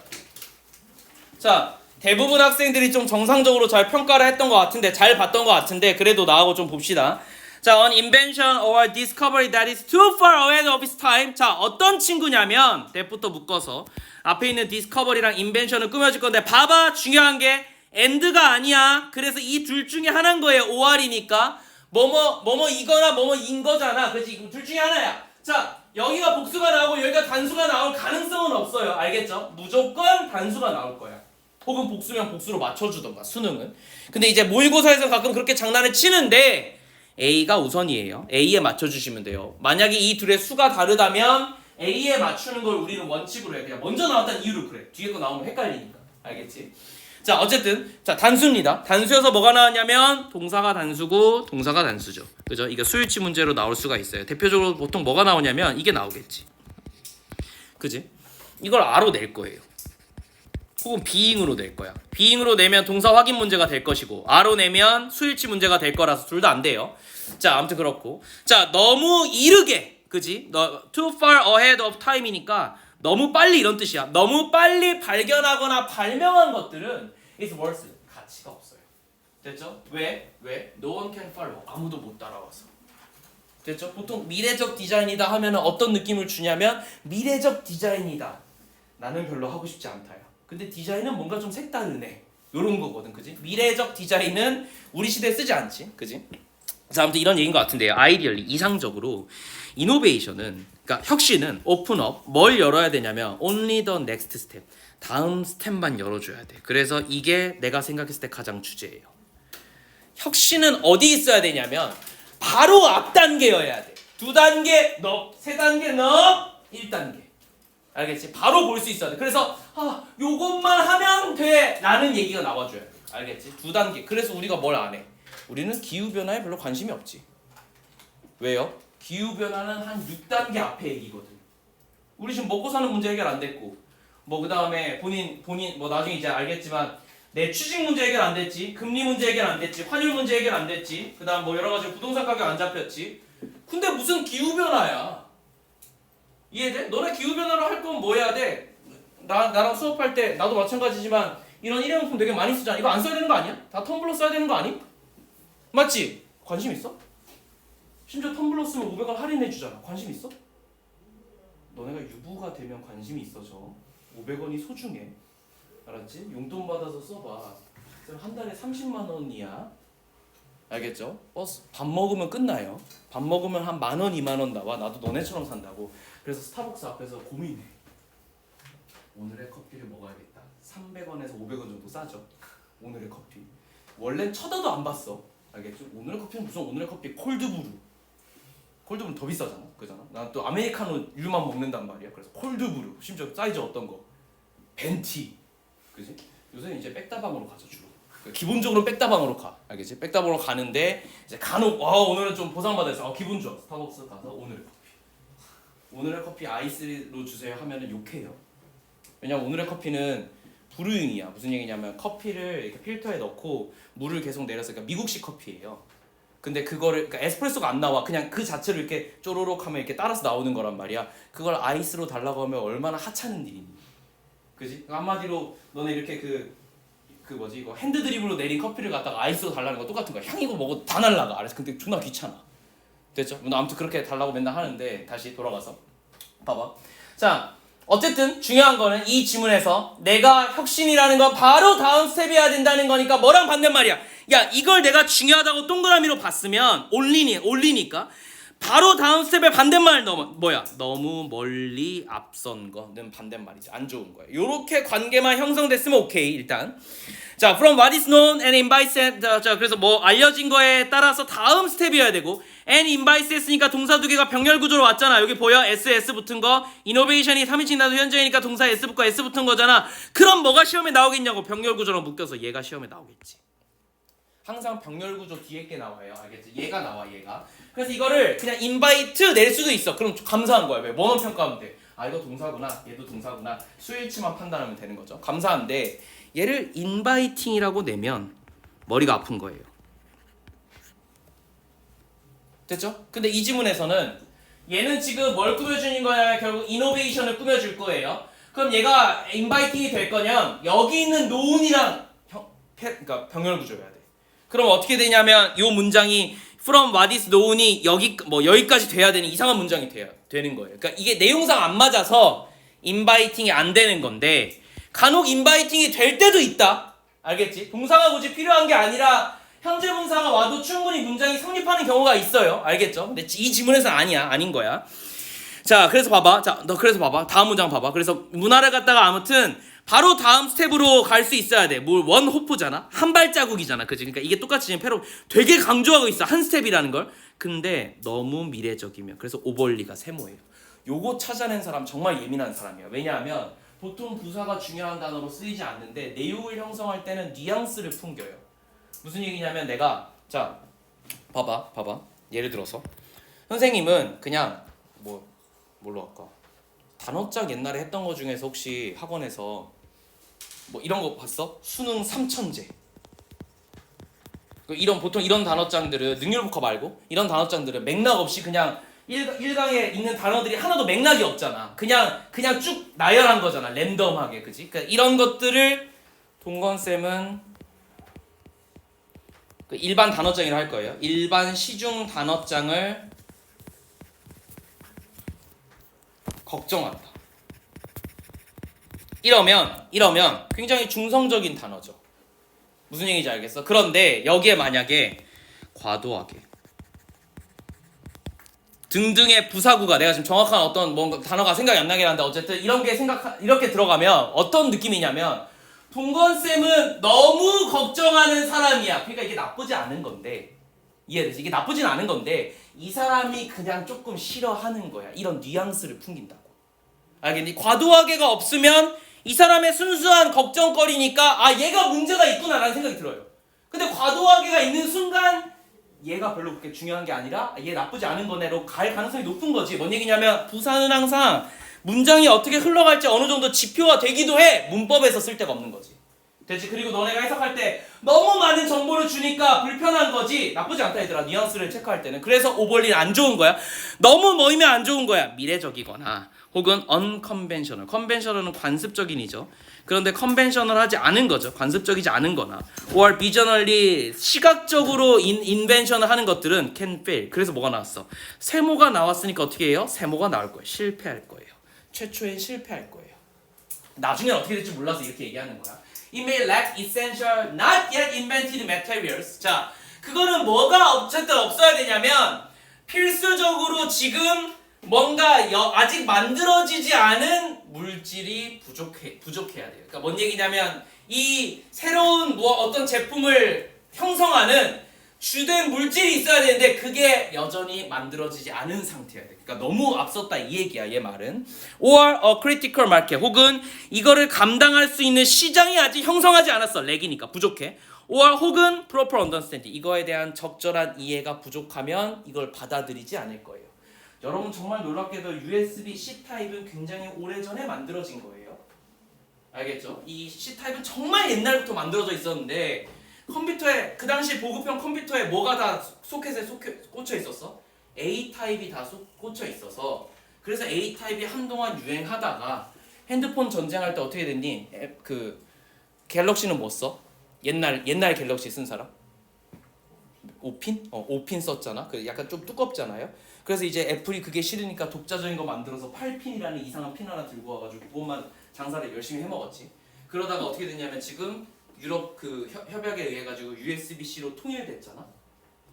자, 대부분 학생들이 좀 정상적으로 잘 평가를 했던 것 같은데, 잘 봤던 것 같은데, 그래도 나하고 좀 봅시다. 자, an invention or discovery that is too far ahead of its time. 자, 어떤 친구냐면 that부터 묶어서 앞에 있는 discovery랑 invention을 꾸며줄 건데, 봐봐. 중요한 게 and가 아니야. 그래서 이 둘 중에 하나인 거예요. OR이니까 뭐뭐 이거나 뭐뭐인 거잖아. 그렇지? 둘 중에 하나야. 자, 여기가 복수가 나오고 여기가 단수가 나올 가능성은 없어요. 알겠죠? 무조건 단수가 나올 거야. 혹은 복수면 복수로 맞춰주던가, 수능은. 근데 이제 모의고사에서 가끔 그렇게 장난을 치는데 A가 우선이에요. A에 맞춰주시면 돼요. 만약에 이 둘의 수가 다르다면 A에 맞추는 걸 우리는 원칙으로 해. 그냥 먼저 나왔다는 이유로 그래. 뒤에 거 나오면 헷갈리니까. 알겠지? 자, 어쨌든 자, 단수입니다. 단수여서 뭐가 나왔냐면 동사가 단수고 동사가 단수죠. 그죠? 이게 수일치 문제로 나올 수가 있어요. 대표적으로 보통 뭐가 나오냐면 이게 나오겠지. 그지? 이걸 R로 낼 거예요. 혹은 being으로 낼 거야. being으로 내면 동사 확인 문제가 될 것이고, R로 내면 수일치 문제가 될 거라서 둘 다 안 돼요. 자, 아무튼 그렇고. 자, 너무 이르게, 그지? too far ahead of time이니까 너무 빨리 이런 뜻이야. 너무 빨리 발견하거나 발명한 것들은 it's worth it. 가치가 없어요. 됐죠? 왜? No one can follow. 아무도 못 따라와서. 됐죠? 보통 미래적 디자인이다 하면 어떤 느낌을 주냐면 미래적 디자인이다. 나는 별로 하고 싶지 않다요. 근데 디자인은 뭔가 좀 색다르네. 요런 거거든, 그지? 미래적 디자인은 우리 시대에 쓰지 않지, 그지? 자, 아무튼 이런 얘기인 것 같은데요. 아이디얼리 이상적으로 이노베이션은, 그러니까 혁신은 오픈업 뭘 열어야 되냐면 only the next step. 다음 스텝만 열어줘야 돼. 그래서 이게 내가 생각했을 때 가장 주제예요. 혁신은 어디 있어야 되냐면 바로 앞 단계여야 돼. 2단계 너, 3단계 너, 1단계. 알겠지? 바로 볼 수 있어야 돼. 그래서 요것만 하면 돼 라는 얘기가 나와줘야 돼. 알겠지? 2단계. 그래서 우리가 뭘 안 해? 우리는 기후변화에 별로 관심이 없지. 왜요? 기후변화는 한 6단계 앞에 얘기거든. 우리 지금 먹고 사는 문제 해결 안 됐고 뭐 그 다음에 본인 뭐 나중에 이제 알겠지만 내 취직 문제 해결 안 됐지, 금리 문제 해결 안 됐지, 환율 문제 해결 안 됐지, 그 다음 뭐 여러 가지 부동산 가격 안 잡혔지. 근데 무슨 기후변화야? 이해돼? 너네 기후변화로 할 건 뭐 해야 돼? 나랑 수업할 때 나도 마찬가지지만 이런 일회용품 되게 많이 쓰잖아. 이거 안 써야 되는 거 아니야? 다 텀블러 써야 되는 거 아니? 맞지? 관심 있어? 심지어 텀블러 쓰면 500원 할인해 주잖아. 관심 있어? 너네가 유부가 되면 관심이 있어져. 500원이 소중해. 알았지? 용돈 받아서 써봐. 그럼 한 달에 30만 원이야. 알겠죠? 버스 밥 먹으면 끝나요. 밥 먹으면 한 10,000원, 20,000원 나와. 나도 너네처럼 산다고. 그래서 스타벅스 앞에서 고민해. 오늘의 커피를 먹어야겠다. 300원에서 500원 정도 싸죠. 오늘의 커피. 원래는 쳐다도 안 봤어. 알겠죠? 오늘의 커피는 무슨 오늘의 커피 콜드브루. 콜드브루 더 비싸잖아. 그잖아. 난 또 아메리카노류만 먹는단 말이야. 그래서 콜드브루. 심지어 사이즈 어떤 거? 벤티. 그지? 요새 이제 백다방으로 가죠 주로. 기본적으로 백다방으로 가. 알겠지? 백다방으로 가는데 이제 간혹 오늘은 좀 보상받아서 기분 좋아. 스타벅스 가서 오늘의 커피. 오늘의 커피 아이스로 주세요 하면은 욕해요. 왜냐면 오늘의 커피는 브루잉이야. 무슨 얘기냐면 커피를 이렇게 필터에 넣고 물을 계속 내려서 그러니까 미국식 커피예요. 근데 그거를 그러니까 에스프레소가 안 나와. 그냥 그 자체로 이렇게 쪼로록 하면 이렇게 따라서 나오는 거란 말이야. 그걸 아이스로 달라고 하면 얼마나 하찮은 일이니. 그지? 한마디로 너네 이렇게 그 뭐지 이거 핸드 드립으로 내린 커피를 갖다가 아이스로 달라는 거 똑같은 거야. 향이고 뭐고 다 날라가. 알았어. 근데 존나 귀찮아. 됐죠? 아무튼 그렇게 달라고 맨날 하는데 다시 돌아가서 봐봐. 자, 어쨌든 중요한 거는 이 지문에서 내가 혁신이라는 건 바로 다음 스텝이어야 된다는 거니까 뭐랑 반대말이야. 야, 이걸 내가 중요하다고 동그라미로 봤으면 올리니까 바로 다음 스텝의 반대말 뭐야? 너무 멀리 앞선 거는 반대말이지. 안 좋은 거야. 요렇게 관계만 형성됐으면 오케이. 일단 자, from what is known and invites. 자, 그래서 뭐 알려진 거에 따라서 다음 스텝이어야 되고 and invites 했으니까 동사 두 개가 병렬 구조로 왔잖아. 여기 보여? S 붙은 거. innovation이 3인칭 단수 현재이니까 동사 S 붙고 S 붙은 거잖아. 그럼 뭐가 시험에 나오겠냐고. 병렬 구조로 묶여서 얘가 시험에 나오겠지. 항상 병렬 구조 뒤에 게 나와요. 알겠지? 얘가 나와, 얘가. 그래서 이거를 그냥 invite 낼 수도 있어. 그럼 감사한 거야. 왜? 뭐만 평가하면 돼? 아, 이거 동사구나. 얘도 동사구나. 수일치만 판단하면 되는 거죠. 감사한데 얘를 inviting이라고 내면 머리가 아픈 거예요. 됐죠? 근데 이 지문에서는 얘는 지금 뭘 꾸며주는 거냐? 결국 innovation을 꾸며줄 거예요. 그럼 얘가 inviting이 될 거냐? 여기 있는 known이랑 그러니까 병렬 구조여야 돼. 그럼 어떻게 되냐면 이 문장이 from what is known이 여기까지 돼야 되는 이상한 문장이 되는 거예요. 그러니까 이게 내용상 안 맞아서 inviting이 안 되는 건데 간혹 inviting이 될 때도 있다. 알겠지? 동사가 굳이 필요한 게 아니라 현재 분사가 와도 충분히 문장이 성립하는 경우가 있어요. 알겠죠? 근데 이 지문에서는 아닌 거야. 자, 그래서 봐봐. 다음 문장 봐봐. 그래서 문화를 갖다가 아무튼 바로 다음 스텝으로 갈 수 있어야 돼. 원 호프잖아. 한 발자국이잖아. 그치? 그러니까 이게 똑같이 지금 패로 되게 강조하고 있어. 한 스텝이라는 걸. 근데 너무 미래적이면 그래서 오벌리가 세모예요. 요거 찾아낸 사람 정말 예민한 사람이야. 왜냐하면 보통 부사가 중요한 단어로 쓰이지 않는데 내용을 형성할 때는 뉘앙스를 풍겨요. 무슨 얘기냐면 내가 자 봐봐. 예를 들어서 선생님은 그냥 뭘로 할까? 단어장 옛날에 했던 거 중에서 혹시 학원에서 뭐 이런 거 봤어? 수능 3천제. 보통 이런 단어장들은 능률북커 말고 이런 단어장들은 맥락 없이 그냥 일강에 있는 단어들이 하나도 맥락이 없잖아. 그냥 쭉 나열한 거잖아. 랜덤하게, 그지? 그러니까 이런 것들을 동건쌤은 일반 단어장이라 할 거예요. 일반 시중 단어장을 걱정한다. 이러면 굉장히 중성적인 단어죠. 무슨 얘기인지 알겠어? 그런데 여기에 만약에 과도하게 등등의 부사구가 내가 지금 정확한 어떤 뭔가 단어가 생각이 안 나긴 한데 어쨌든 이런 게 이렇게 들어가면 어떤 느낌이냐면 동건쌤은 너무 걱정하는 사람이야. 그러니까 이게 나쁘지 않은 건데 이해되지? 이게 나쁘진 않은 건데 이 사람이 그냥 조금 싫어하는 거야. 이런 뉘앙스를 풍긴다고. 알겠니? 과도하게가 없으면 이 사람의 순수한 걱정거리니까 아 얘가 문제가 있구나 라는 생각이 들어요. 근데 과도하게가 있는 순간 얘가 별로 그렇게 중요한 게 아니라 얘 나쁘지 않은 거네로 갈 가능성이 높은 거지. 뭔 얘기냐면 부사는 항상 문장이 어떻게 흘러갈지 어느 정도 지표가 되기도 해. 문법에서 쓸 데가 없는 거지. 됐지? 그리고 너네가 해석할 때 너무 많은 정보를 주니까 불편한 거지. 나쁘지 않다 얘들아. 뉘앙스를 체크할 때는. 그래서 오버린 안 좋은 거야. 너무 모이면 안 좋은 거야. 미래적이거나 혹은 unconventional. conventional은 관습적인이죠. 그런데 컨벤셔널하지 않은 거죠. 관습적이지 않은 거나 or visionally 시각적으로 인벤션을 하는 것들은 can fail. 그래서 뭐가 나왔어? 세모가 나왔으니까 어떻게 해요? 세모가 나올 거예요. 실패할 거예요. 최초엔 실패할 거예요. 나중엔 어떻게 될지 몰라서 이렇게 얘기하는 거야. It may lack essential, not yet invented materials. 자, 그거는 뭐가 어쨌든 없어야 되냐면 필수적으로 지금 뭔가 아직 만들어지지 않은 물질이 부족해야 돼요. 그러니까 뭔 얘기냐면 이 새로운 어떤 제품을 형성하는 주된 물질이 있어야 되는데 그게 여전히 만들어지지 않은 상태여야 돼. 그러니까 너무 앞섰다 이 얘기야 얘 말은. Or a critical market. 혹은 이거를 감당할 수 있는 시장이 아직 형성하지 않았어. 렉이니까 부족해. or 혹은 proper understanding. 이거에 대한 적절한 이해가 부족하면 이걸 받아들이지 않을 거예요. 여러분 정말 놀랍게도 USB C타입은 굉장히 오래전에 만들어진 거예요. 알겠죠? 이 C타입은 정말 옛날부터 만들어져 있었는데 컴퓨터에 그 당시 보급형 컴퓨터에 뭐가 다 소켓에 꽂혀 있었어? A타입이 다 꽂혀 있어서 그래서 A타입이 한동안 유행하다가 핸드폰 전쟁할 때 어떻게 됐니? 그 갤럭시는 뭐 써? 옛날 갤럭시 쓴 사람? 5핀? 5핀 썼잖아. 그 약간 좀 두껍잖아요. 그래서 이제 애플이 그게 싫으니까 독자적인 거 만들어서 8핀이라는 이상한 핀 하나 들고 와가지고 그것만 장사를 열심히 해먹었지. 그러다가 어떻게 됐냐면 지금 유럽 그 협약에 의해 가지고 USB-C로 통일됐잖아.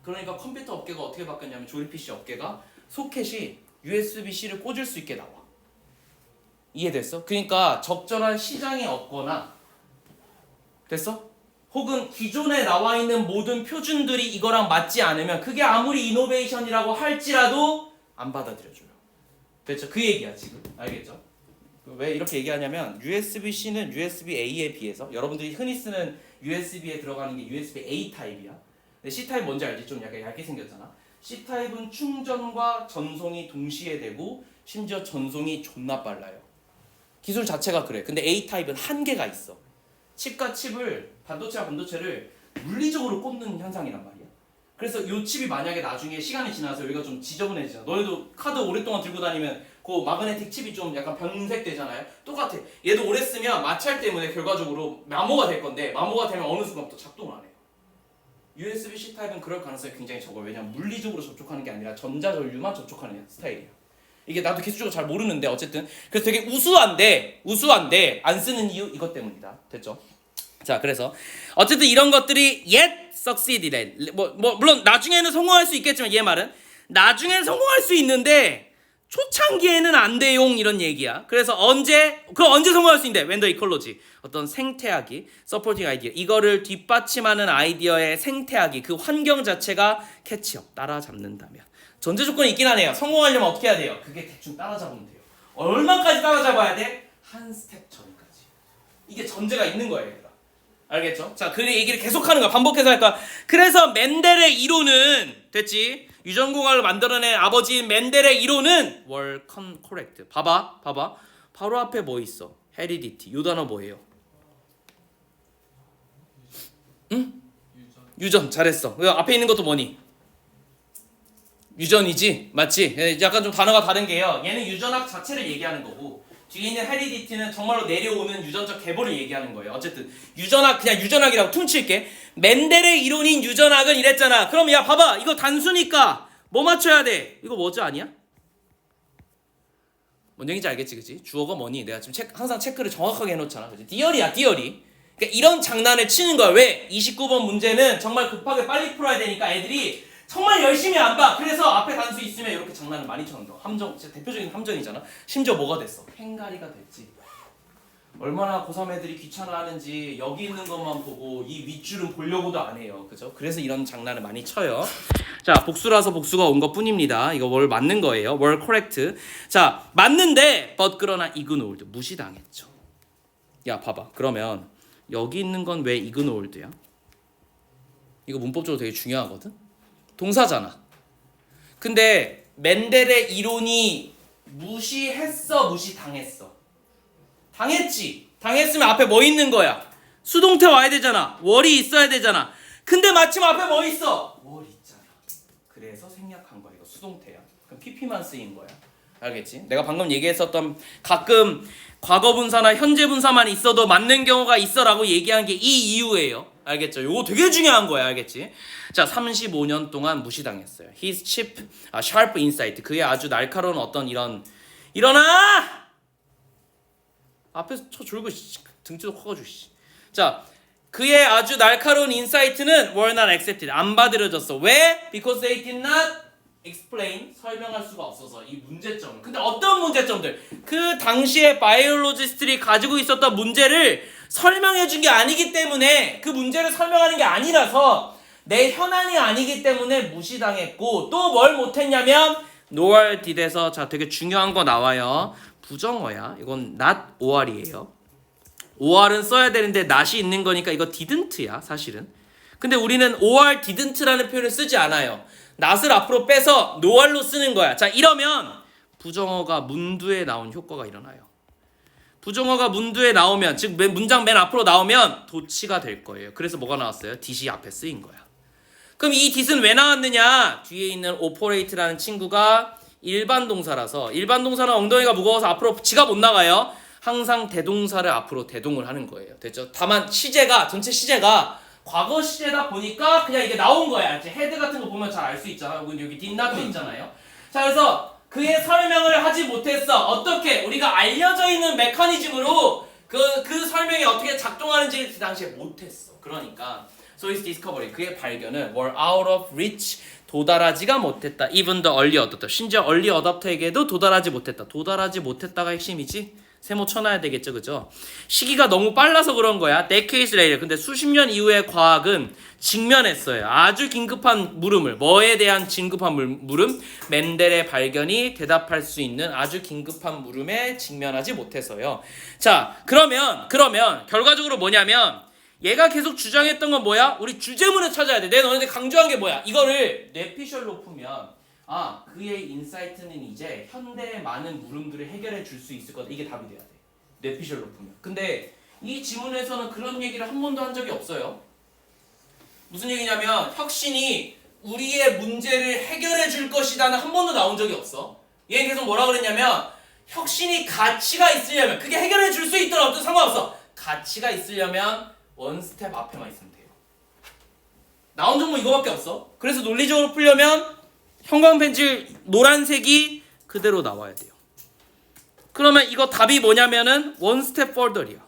그러니까 컴퓨터 업계가 어떻게 바뀌었냐면 조립 PC 업계가 소켓이 USB-C를 꽂을 수 있게 나와. 이해됐어? 그러니까 적절한 시장이 없거나 됐어? 혹은 기존에 나와 있는 모든 표준들이 이거랑 맞지 않으면 그게 아무리 이노베이션이라고 할지라도 안 받아들여줘요. 됐죠? 그 얘기야 지금. 알겠죠? 왜 이렇게 얘기하냐면 USB-C는 USB-A에 비해서 여러분들이 흔히 쓰는 USB에 들어가는 게 USB-A 타입이야. 근데 C 타입 뭔지 알지? 좀 약간 얇게 생겼잖아. C 타입은 충전과 전송이 동시에 되고 심지어 전송이 존나 빨라요. 기술 자체가 그래. 근데 A 타입은 한계가 있어. 칩과 칩을 반도체와 반도체를 물리적으로 꽂는 현상이란 말이야. 그래서 이 칩이 만약에 나중에 시간이 지나서 여기가 좀 지저분해지잖아. 너네도 카드 오랫동안 들고 다니면 그 마그네틱 칩이 좀 약간 변색되잖아요. 똑같아. 얘도 오래 쓰면 마찰 때문에 결과적으로 마모가 될 건데 마모가 되면 어느 순간부터 작동을 안 해요. USB-C 타입은 그럴 가능성이 굉장히 적어요. 왜냐면 물리적으로 접촉하는 게 아니라 전자전류만 접촉하는 스타일이야. 이게 나도 기술적으로 잘 모르는데 어쨌든 그래서 되게 우수한데 안 쓰는 이유 이것 때문이다. 됐죠? 자, 그래서 어쨌든 이런 것들이 yet succeeded. 물론 나중에는 성공할 수 있겠지만 얘 말은 나중에는 성공할 수 있는데 초창기에는 안 돼용 이런 얘기야. 그래서 언제 성공할 수 있는데 when the ecology 어떤 생태학이 supporting idea 이거를 뒷받침하는 아이디어의 생태학이 그 환경 자체가 캐치업 따라잡는다면 전제 조건이 있긴 하네요. 성공하려면 어떻게 해야 돼요? 그게 대충 따라잡으면 돼요. 얼마까지 따라잡아야 돼? 한 스텝 전까지. 이게 전제가 있는 거예요, 얘들아. 알겠죠? 자, 그 얘기를 계속하는 거야. 반복해서 할 거야. 그래서 멘델의 이론은 됐지? 유전공학을 만들어낸 아버지인 멘델의 이론은 were correct. 봐봐. 바로 앞에 뭐 있어? heredity. 요 단어 뭐예요? 응? 유전. 잘했어. 앞에 있는 것도 뭐니? 유전이지? 맞지? 약간 좀 단어가 다른 게요. 얘는 유전학 자체를 얘기하는 거고 뒤에 있는 헤리디티는 정말로 내려오는 유전적 계보를 얘기하는 거예요. 어쨌든 그냥 유전학이라고 퉁칠게. 멘델의 이론인 유전학은 이랬잖아. 그럼 야 봐봐. 이거 단수니까 뭐 맞춰야 돼? 이거 뭐죠 아니야? 뭔 얘기인지 알겠지, 그치? 주어가 뭐니? 내가 지금 항상 체크를 정확하게 해놓잖아, 그치? 디어리야, 디어리. 그러니까 이런 장난을 치는 거야. 왜? 29번 문제는 정말 급하게 빨리 풀어야 되니까 애들이 정말 열심히 안 봐. 그래서 앞에 단수 있으면 이렇게 장난을 많이 쳐는 거. 함정, 진짜 대표적인 함정이잖아. 심지어 뭐가 됐어? 행가리가 됐지. 얼마나 고3 애들이 귀찮아하는지 여기 있는 것만 보고 이 윗줄은 보려고도 안 해요. 그죠? 그래서 이런 장난을 많이 쳐요. 자, 복수라서 복수가 온 것뿐입니다. 이거 월 맞는 거예요. 월 correct. 자, 맞는데 but 그러나 ignored 무시당했죠. 야, 봐봐. 그러면 여기 있는 건 왜 ignored야? 이거 문법적으로 되게 중요하거든. 동사잖아. 근데 멘델의 이론이 무시했어, 무시당했어? 당했지. 당했으면 앞에 뭐 있는 거야? 수동태 와야 되잖아. 월이 있어야 되잖아. 근데 마침 앞에 뭐 있어? 월 있잖아. 그래서 생략한 거야. 이거 수동태야. 그럼 PP만 쓰인 거야. 알겠지? 내가 방금 얘기했었던 가끔 과거분사나 현재분사만 있어도 맞는 경우가 있어라고 얘기한 게 이 이유예요. 알겠죠? 요거 되게 중요한 거야. 알겠지? 자, 35년 동안 무시당했어요. His sharp insight. 그의 아주 날카로운 어떤 일어나! 앞에서 쳐 졸고 등치도 커가지고. 자, 그의 아주 날카로운 인사이트는 were not accepted. 안 받아들여졌어. 왜? Because they did not explain. 설명할 수가 없어서 이 문제점을. 근데 어떤 문제점들? 그 당시에 바이올로지스트들이 가지고 있었던 문제를 설명해 준 게 아니기 때문에 그 문제를 설명하는 게 아니라서 내 현안이 아니기 때문에 무시당했고 또 뭘 못했냐면 nor did에서 자 되게 중요한 거 나와요. 부정어야. 이건 not or이에요. or은 써야 되는데 not이 있는 거니까 이거 didn't야 사실은. 근데 우리는 or didn't라는 표현을 쓰지 않아요. not을 앞으로 빼서 noar로 쓰는 거야. 자, 이러면 부정어가 문두에 나온 효과가 일어나요. 부정어가 문두에 나오면 즉 문장 맨 앞으로 나오면 도치가 될 거예요. 그래서 뭐가 나왔어요? did이 앞에 쓰인 거야. 그럼 이 did은 왜 나왔느냐? 뒤에 있는 operate라는 친구가 일반 동사라서 일반 동사는 엉덩이가 무거워서 앞으로 지가 못 나가요. 항상 대동사를 앞으로 대동을 하는 거예요. 됐죠? 다만 시제가 전체 시제가 과거 시제다 보니까 그냥 이게 나온 거야. 이제 헤드 같은 거 보면 잘 알 수 있잖아. 여기 did not도 있잖아요. 자, 그래서 그의 설명을 하지 못했어. 어떻게? 우리가 알려져 있는 메커니즘으로 그 설명이 어떻게 작동하는지 그 당시에 못했어. 그러니까 so his discovery 그의 발견은 were out of reach 도달하지가 못했다. Even the early adopter. 심지어 early adopter에게도 도달하지 못했다. 도달하지 못했다가 핵심이지. 세모 쳐놔야 되겠죠, 그죠? 시기가 너무 빨라서 그런 거야. decades later. 근데 수십 년 이후의 과학은 직면했어요. 아주 긴급한 물음을. 뭐에 대한 긴급한 물음? 멘델의 발견이 대답할 수 있는 아주 긴급한 물음에 직면하지 못해서요. 자, 그러면 결과적으로 뭐냐면 얘가 계속 주장했던 건 뭐야? 우리 주제문을 찾아야 돼. 내가 너네들 강조한 게 뭐야? 이거를 뇌피셜로 풀면 그의 인사이트는 이제 현대의 많은 물음들을 해결해 줄 수 있을 거다. 이게 답이 돼야 돼. 뇌피셜로 풀면. 근데 이 지문에서는 그런 얘기를 한 번도 한 적이 없어요. 무슨 얘기냐면 혁신이 우리의 문제를 해결해 줄 것이다는 한 번도 나온 적이 없어. 얘는 계속 뭐라 그랬냐면 혁신이 가치가 있으려면 그게 해결해 줄 수 있든 어떤 상관없어. 가치가 있으려면 원 스텝 앞에만 있으면 돼요. 나온 정보 이거밖에 없어. 그래서 논리적으로 풀려면 형광펜질 노란색이 그대로 나와야 돼요. 그러면 이거 답이 뭐냐면은 원 스텝 further이야.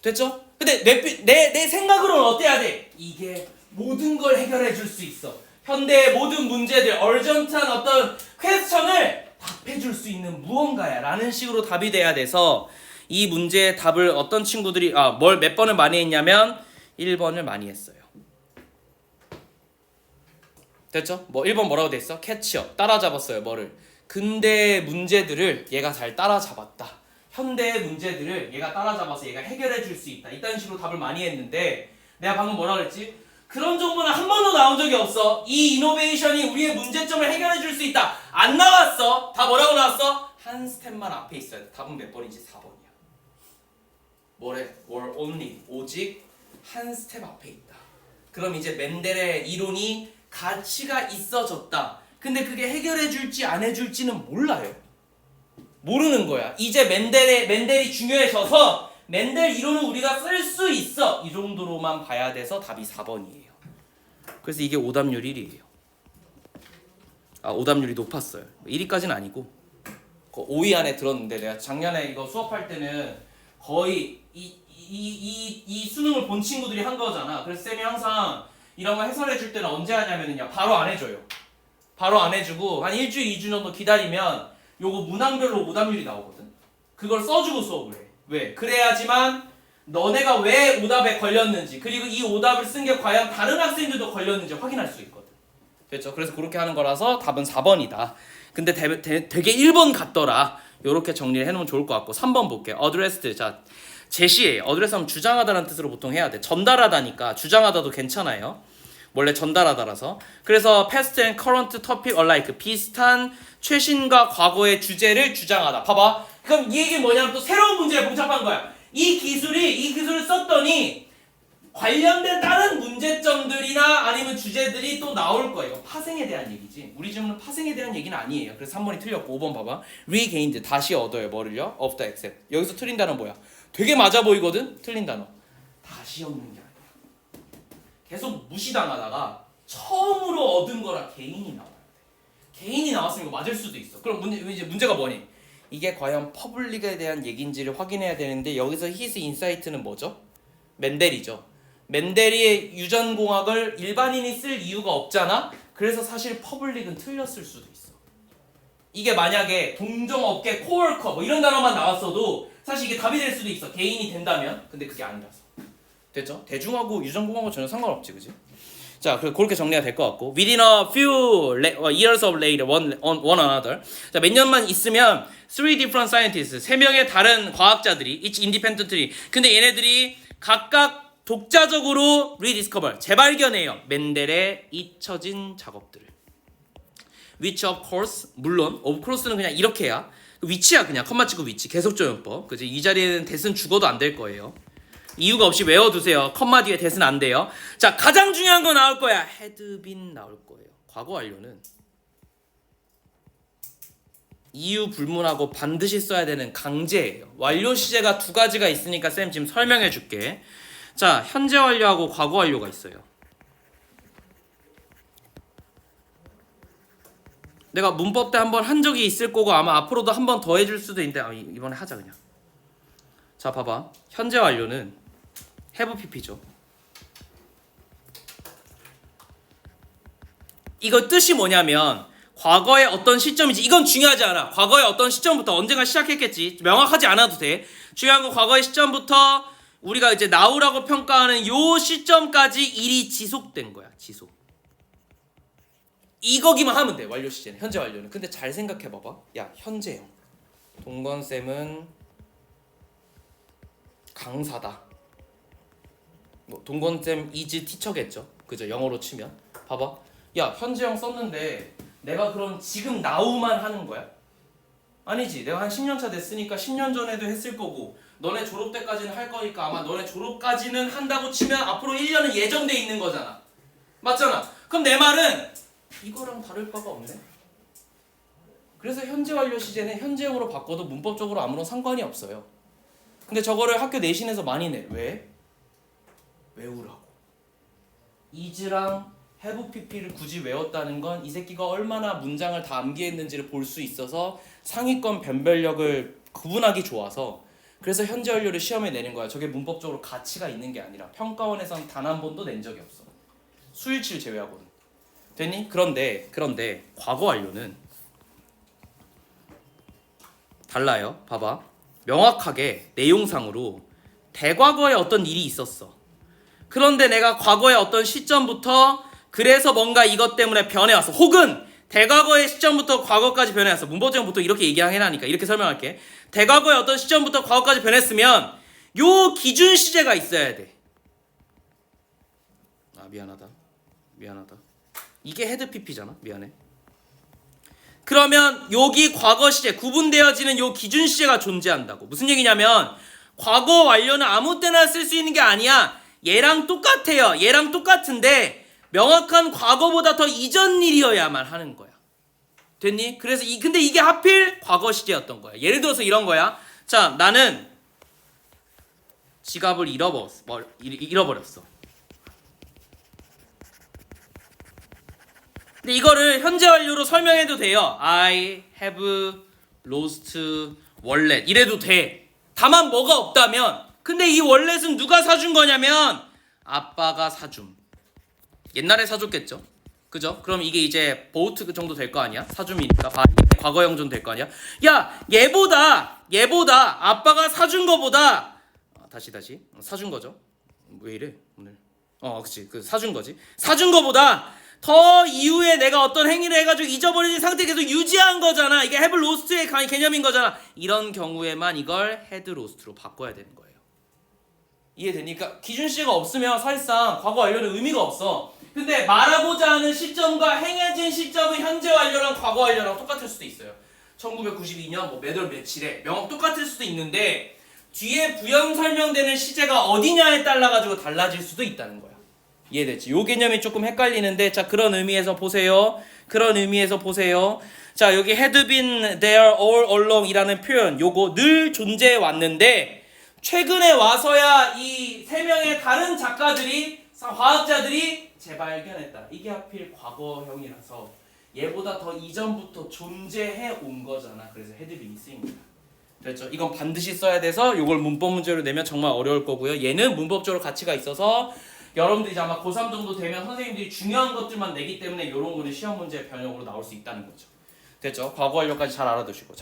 됐죠? 근데 내 생각으로는 어때야 돼? 이게 모든 걸 해결해 줄 수 있어. 현대의 모든 문제들, 얼전트한 어떤 퀘스천을 답해 줄 수 있는 무언가야 라는 식으로 답이 돼야 돼서 이 문제의 답을 어떤 친구들이 몇 번을 많이 했냐면 1번을 많이 했어요. 됐죠? 1번 뭐라고 돼 있어? 캐치어. 따라잡았어요. 뭐를? 근대의 문제들을 얘가 잘 따라잡았다. 현대의 문제들을 얘가 따라잡아서 얘가 해결해 줄 수 있다. 이딴 식으로 답을 많이 했는데 내가 방금 뭐라 그랬지? 그런 정보는 한 번도 나온 적이 없어. 이 이노베이션이 우리의 문제점을 해결해 줄 수 있다. 안 나왔어. 다 뭐라고 나왔어? 한 스텝만 앞에 있어야 돼. 답은 몇 번인지 4번이야. 뭐래? were only. 오직 한 스텝 앞에 있다. 그럼 이제 멘델의 이론이 가치가 있어졌다. 근데 그게 해결해 줄지 안 해줄지는 몰라요. 모르는 거야. 이제 멘델이 중요해져서 멘델 이론을 우리가 쓸 수 있어. 이 정도로만 봐야 돼서 답이 4번이에요. 그래서 이게 오답률 1위예요. 오답률이 높았어요. 1위까지는 아니고 5위 안에 들었는데 내가 작년에 이거 수업할 때는 거의 이 수능을 본 친구들이 한 거잖아. 그래서 쌤이 항상 이런 거 해설해 줄 때는 언제 하냐면요. 바로 안 해줘요. 바로 안 해주고 한 일주일, 2주 정도 기다리면 요거 문항별로 오답률이 나오거든. 그걸 써주고 수업을 해. 왜? 그래야지만 너네가 왜 오답에 걸렸는지 그리고 이 오답을 쓴 게 과연 다른 학생들도 걸렸는지 확인할 수 있거든. 됐죠? 그래서 그렇게 하는 거라서 답은 4번이다. 근데 되게 1번 같더라. 요렇게 정리를 해놓으면 좋을 것 같고 3번 볼게요. addressed. 자, 제시예요. address 하면 주장하다라는 뜻으로 보통 해야 돼. 전달하다니까 주장하다도 괜찮아요. 원래 전달하다라서. 그래서 past and current topic alike. 비슷한 최신과 과거의 주제를 주장하다. 봐봐. 그럼 이 얘기는 뭐냐면 또 새로운 문제에 봉착한 거야. 이 기술을 썼더니 관련된 다른 문제점들이나 아니면 주제들이 또 나올 거예요. 파생에 대한 얘기지. 우리 질문은 파생에 대한 얘기는 아니에요. 그래서 3번이 틀렸고 5번 봐봐. regained. 다시 얻어요. 뭐를요? of the accept. 여기서 틀린 단어 뭐야? 되게 맞아 보이거든? 틀린 단어. 다시 얻는 게 아니야. 계속 무시당하다가 처음으로 얻은 거라 개인이 나와요. 개인이 나왔으면 이거 맞을 수도 있어. 그럼 이제 문제가 뭐니? 이게 과연 퍼블릭에 대한 얘기인지를 확인해야 되는데 여기서 his insight는 뭐죠? 멘델이죠. 멘델이 유전공학을 일반인이 쓸 이유가 없잖아. 그래서 사실 퍼블릭은 틀렸을 수도 있어. 이게 만약에 동종업계 코워커 뭐 이런 단어만 나왔어도 사실 이게 답이 될 수도 있어. 개인이 된다면. 근데 그게 아니라서. 됐죠? 대중하고 유전공학은 전혀 상관없지, 그지? 자, 그렇게 정리가 될 것 같고 within a few years of later one another. 자, 몇 년만 있으면 three different scientists, 세 명의 다른 과학자들이 each independently. 근데 얘네들이 각각 독자적으로 rediscover, 재발견해요. 멘델의 잊혀진 작업들을. which of course, 물론 of course는 그냥 이렇게 해야 위치야. 그냥 컴마 찍고 위치. 계속조연법. 그지? 이 자리에는 대은 죽어도 안 될 거예요. 이유가 없이 외워두세요. 컴마 뒤에 대은 안 돼요. 자, 가장 중요한 거 나올 거야. had been 나올 거예요. 과거 완료는 이유 불문하고 반드시 써야 되는 강제예요. 완료 시제가 두 가지가 있으니까 쌤 지금 설명해 줄게. 자, 현재 완료하고 과거 완료가 있어요. 내가 문법 때 한번 한 적이 있을 거고 아마 앞으로도 한 번 더 해줄 수도 있는데 이번에 하자 그냥. 자, 봐봐. 현재 완료는 have pp죠. 이거 뜻이 뭐냐면 과거의 어떤 시점이지. 이건 중요하지 않아. 과거의 어떤 시점부터 언젠가 시작했겠지. 명확하지 않아도 돼. 중요한 건 과거의 시점부터 우리가 이제 나우라고 평가하는 요 시점까지 일이 지속된 거야. 지속. 이거기만 하면 돼. 완료 시제는. 현재 완료는. 근데 잘 생각해 봐봐. 야, 현재형. 동건쌤은 강사다. 뭐 동건쌤 is teacher겠죠. 그죠? 영어로 치면. 봐봐. 야, 현재형 썼는데 내가 그럼 지금 나우만 하는 거야? 아니지. 내가 한 10년 차 됐으니까 10년 전에도 했을 거고 너네 졸업 때까지는 할 거니까 아마 너네 졸업까지는 한다고 치면 앞으로 1년은 예정돼 있는 거잖아. 맞잖아. 그럼 내 말은 이거랑 다를 바가 없네. 그래서 현재 완료 시제는 현재형으로 바꿔도 문법적으로 아무런 상관이 없어요. 근데 저거를 학교 내신에서 많이 내. 왜? 외우라고. is랑 have pp를 굳이 외웠다는 건 이 새끼가 얼마나 문장을 다 암기했는지를 볼 수 있어서 상위권 변별력을 구분하기 좋아서 그래서 현재 완료를 시험에 내는 거야. 저게 문법적으로 가치가 있는 게 아니라 평가원에선 단 한 번도 낸 적이 없어. 수일치를 제외하고는. 됐니? 그런데 과거 완료는 달라요. 봐봐. 명확하게 내용상으로 대과거에 어떤 일이 있었어. 그런데 내가 과거의 어떤 시점부터 그래서 뭔가 이것 때문에 변해왔어. 혹은 대과거의 시점부터 과거까지 변해왔어. 문법적으로 보통 이렇게 얘기해놔니까 이렇게 설명할게. 대과거의 어떤 시점부터 과거까지 변했으면 요 기준 시제가 있어야 돼. 미안하다. 이게 헤드 PP잖아. 미안해. 그러면 여기 과거 시제 구분되어지는 요 기준 시제가 존재한다고. 무슨 얘기냐면 과거 완료는 아무 때나 쓸 수 있는 게 아니야. 얘랑 똑같아요. 얘랑 똑같은데 명확한 과거보다 더 이전 일이어야만 하는 거야. 됐니? 그래서 근데 이게 하필 과거 시제였던 거야. 예를 들어서 이런 거야. 자, 나는 지갑을 잃어버렸어. 근데 이거를 현재 완료로 설명해도 돼요. I have lost wallet 이래도 돼. 다만 뭐가 없다면, 근데 이 월렛은 누가 사준 거냐면 아빠가 사줌. 옛날에 사줬겠죠. 그죠? 그럼 이게 이제 보우트 정도 될 거 아니야? 사줌이니까 과거형 좀 될 거 아니야? 야, 얘보다 아빠가 사준 거보다 다시 사준 거죠? 왜 이래 오늘? 그치, 그 사준 거지. 사준 거보다 더 이후에 내가 어떤 행위를 해가지고 잊어버린 상태 계속 유지한 거잖아. 이게 have lost의 개념인 거잖아. 이런 경우에만 이걸 had lost로 바꿔야 되는 거예요. 이해되니까 기준시제가 없으면 사실상 과거 완료는 의미가 없어. 근데 말하고자 하는 시점과 행해진 시점은 현재 완료랑 과거 완료랑 똑같을 수도 있어요. 1992년 뭐 몇 월 며칠에 똑같을 수도 있는데 뒤에 부연 설명되는 시제가 어디냐에 따라 가지고 달라질 수도 있다는 거야. 이해됐지? 요 개념이 조금 헷갈리는데, 자, 그런 의미에서 보세요. 자, 여기 had been there all along 이라는 표현, 요거 늘 존재해 왔는데 최근에 와서야 이 세 명의 다른 작가들이, 과학자들이 재발견했다. 이게 하필 과거형이라서 얘보다 더 이전부터 존재해 온 거잖아. 그래서 had been이 쓰입니다. 됐죠? 이건 반드시 써야 돼서 요걸 문법 문제로 내면 정말 어려울 거고요. 얘는 문법적으로 가치가 있어서 여러분들이 이제 아마 고3 정도 되면 선생님들이 중요한 것들만 내기 때문에 이런 거는 시험 문제 변형으로 나올 수 있다는 거죠. 됐죠? 과거 완료까지 잘 알아두시고.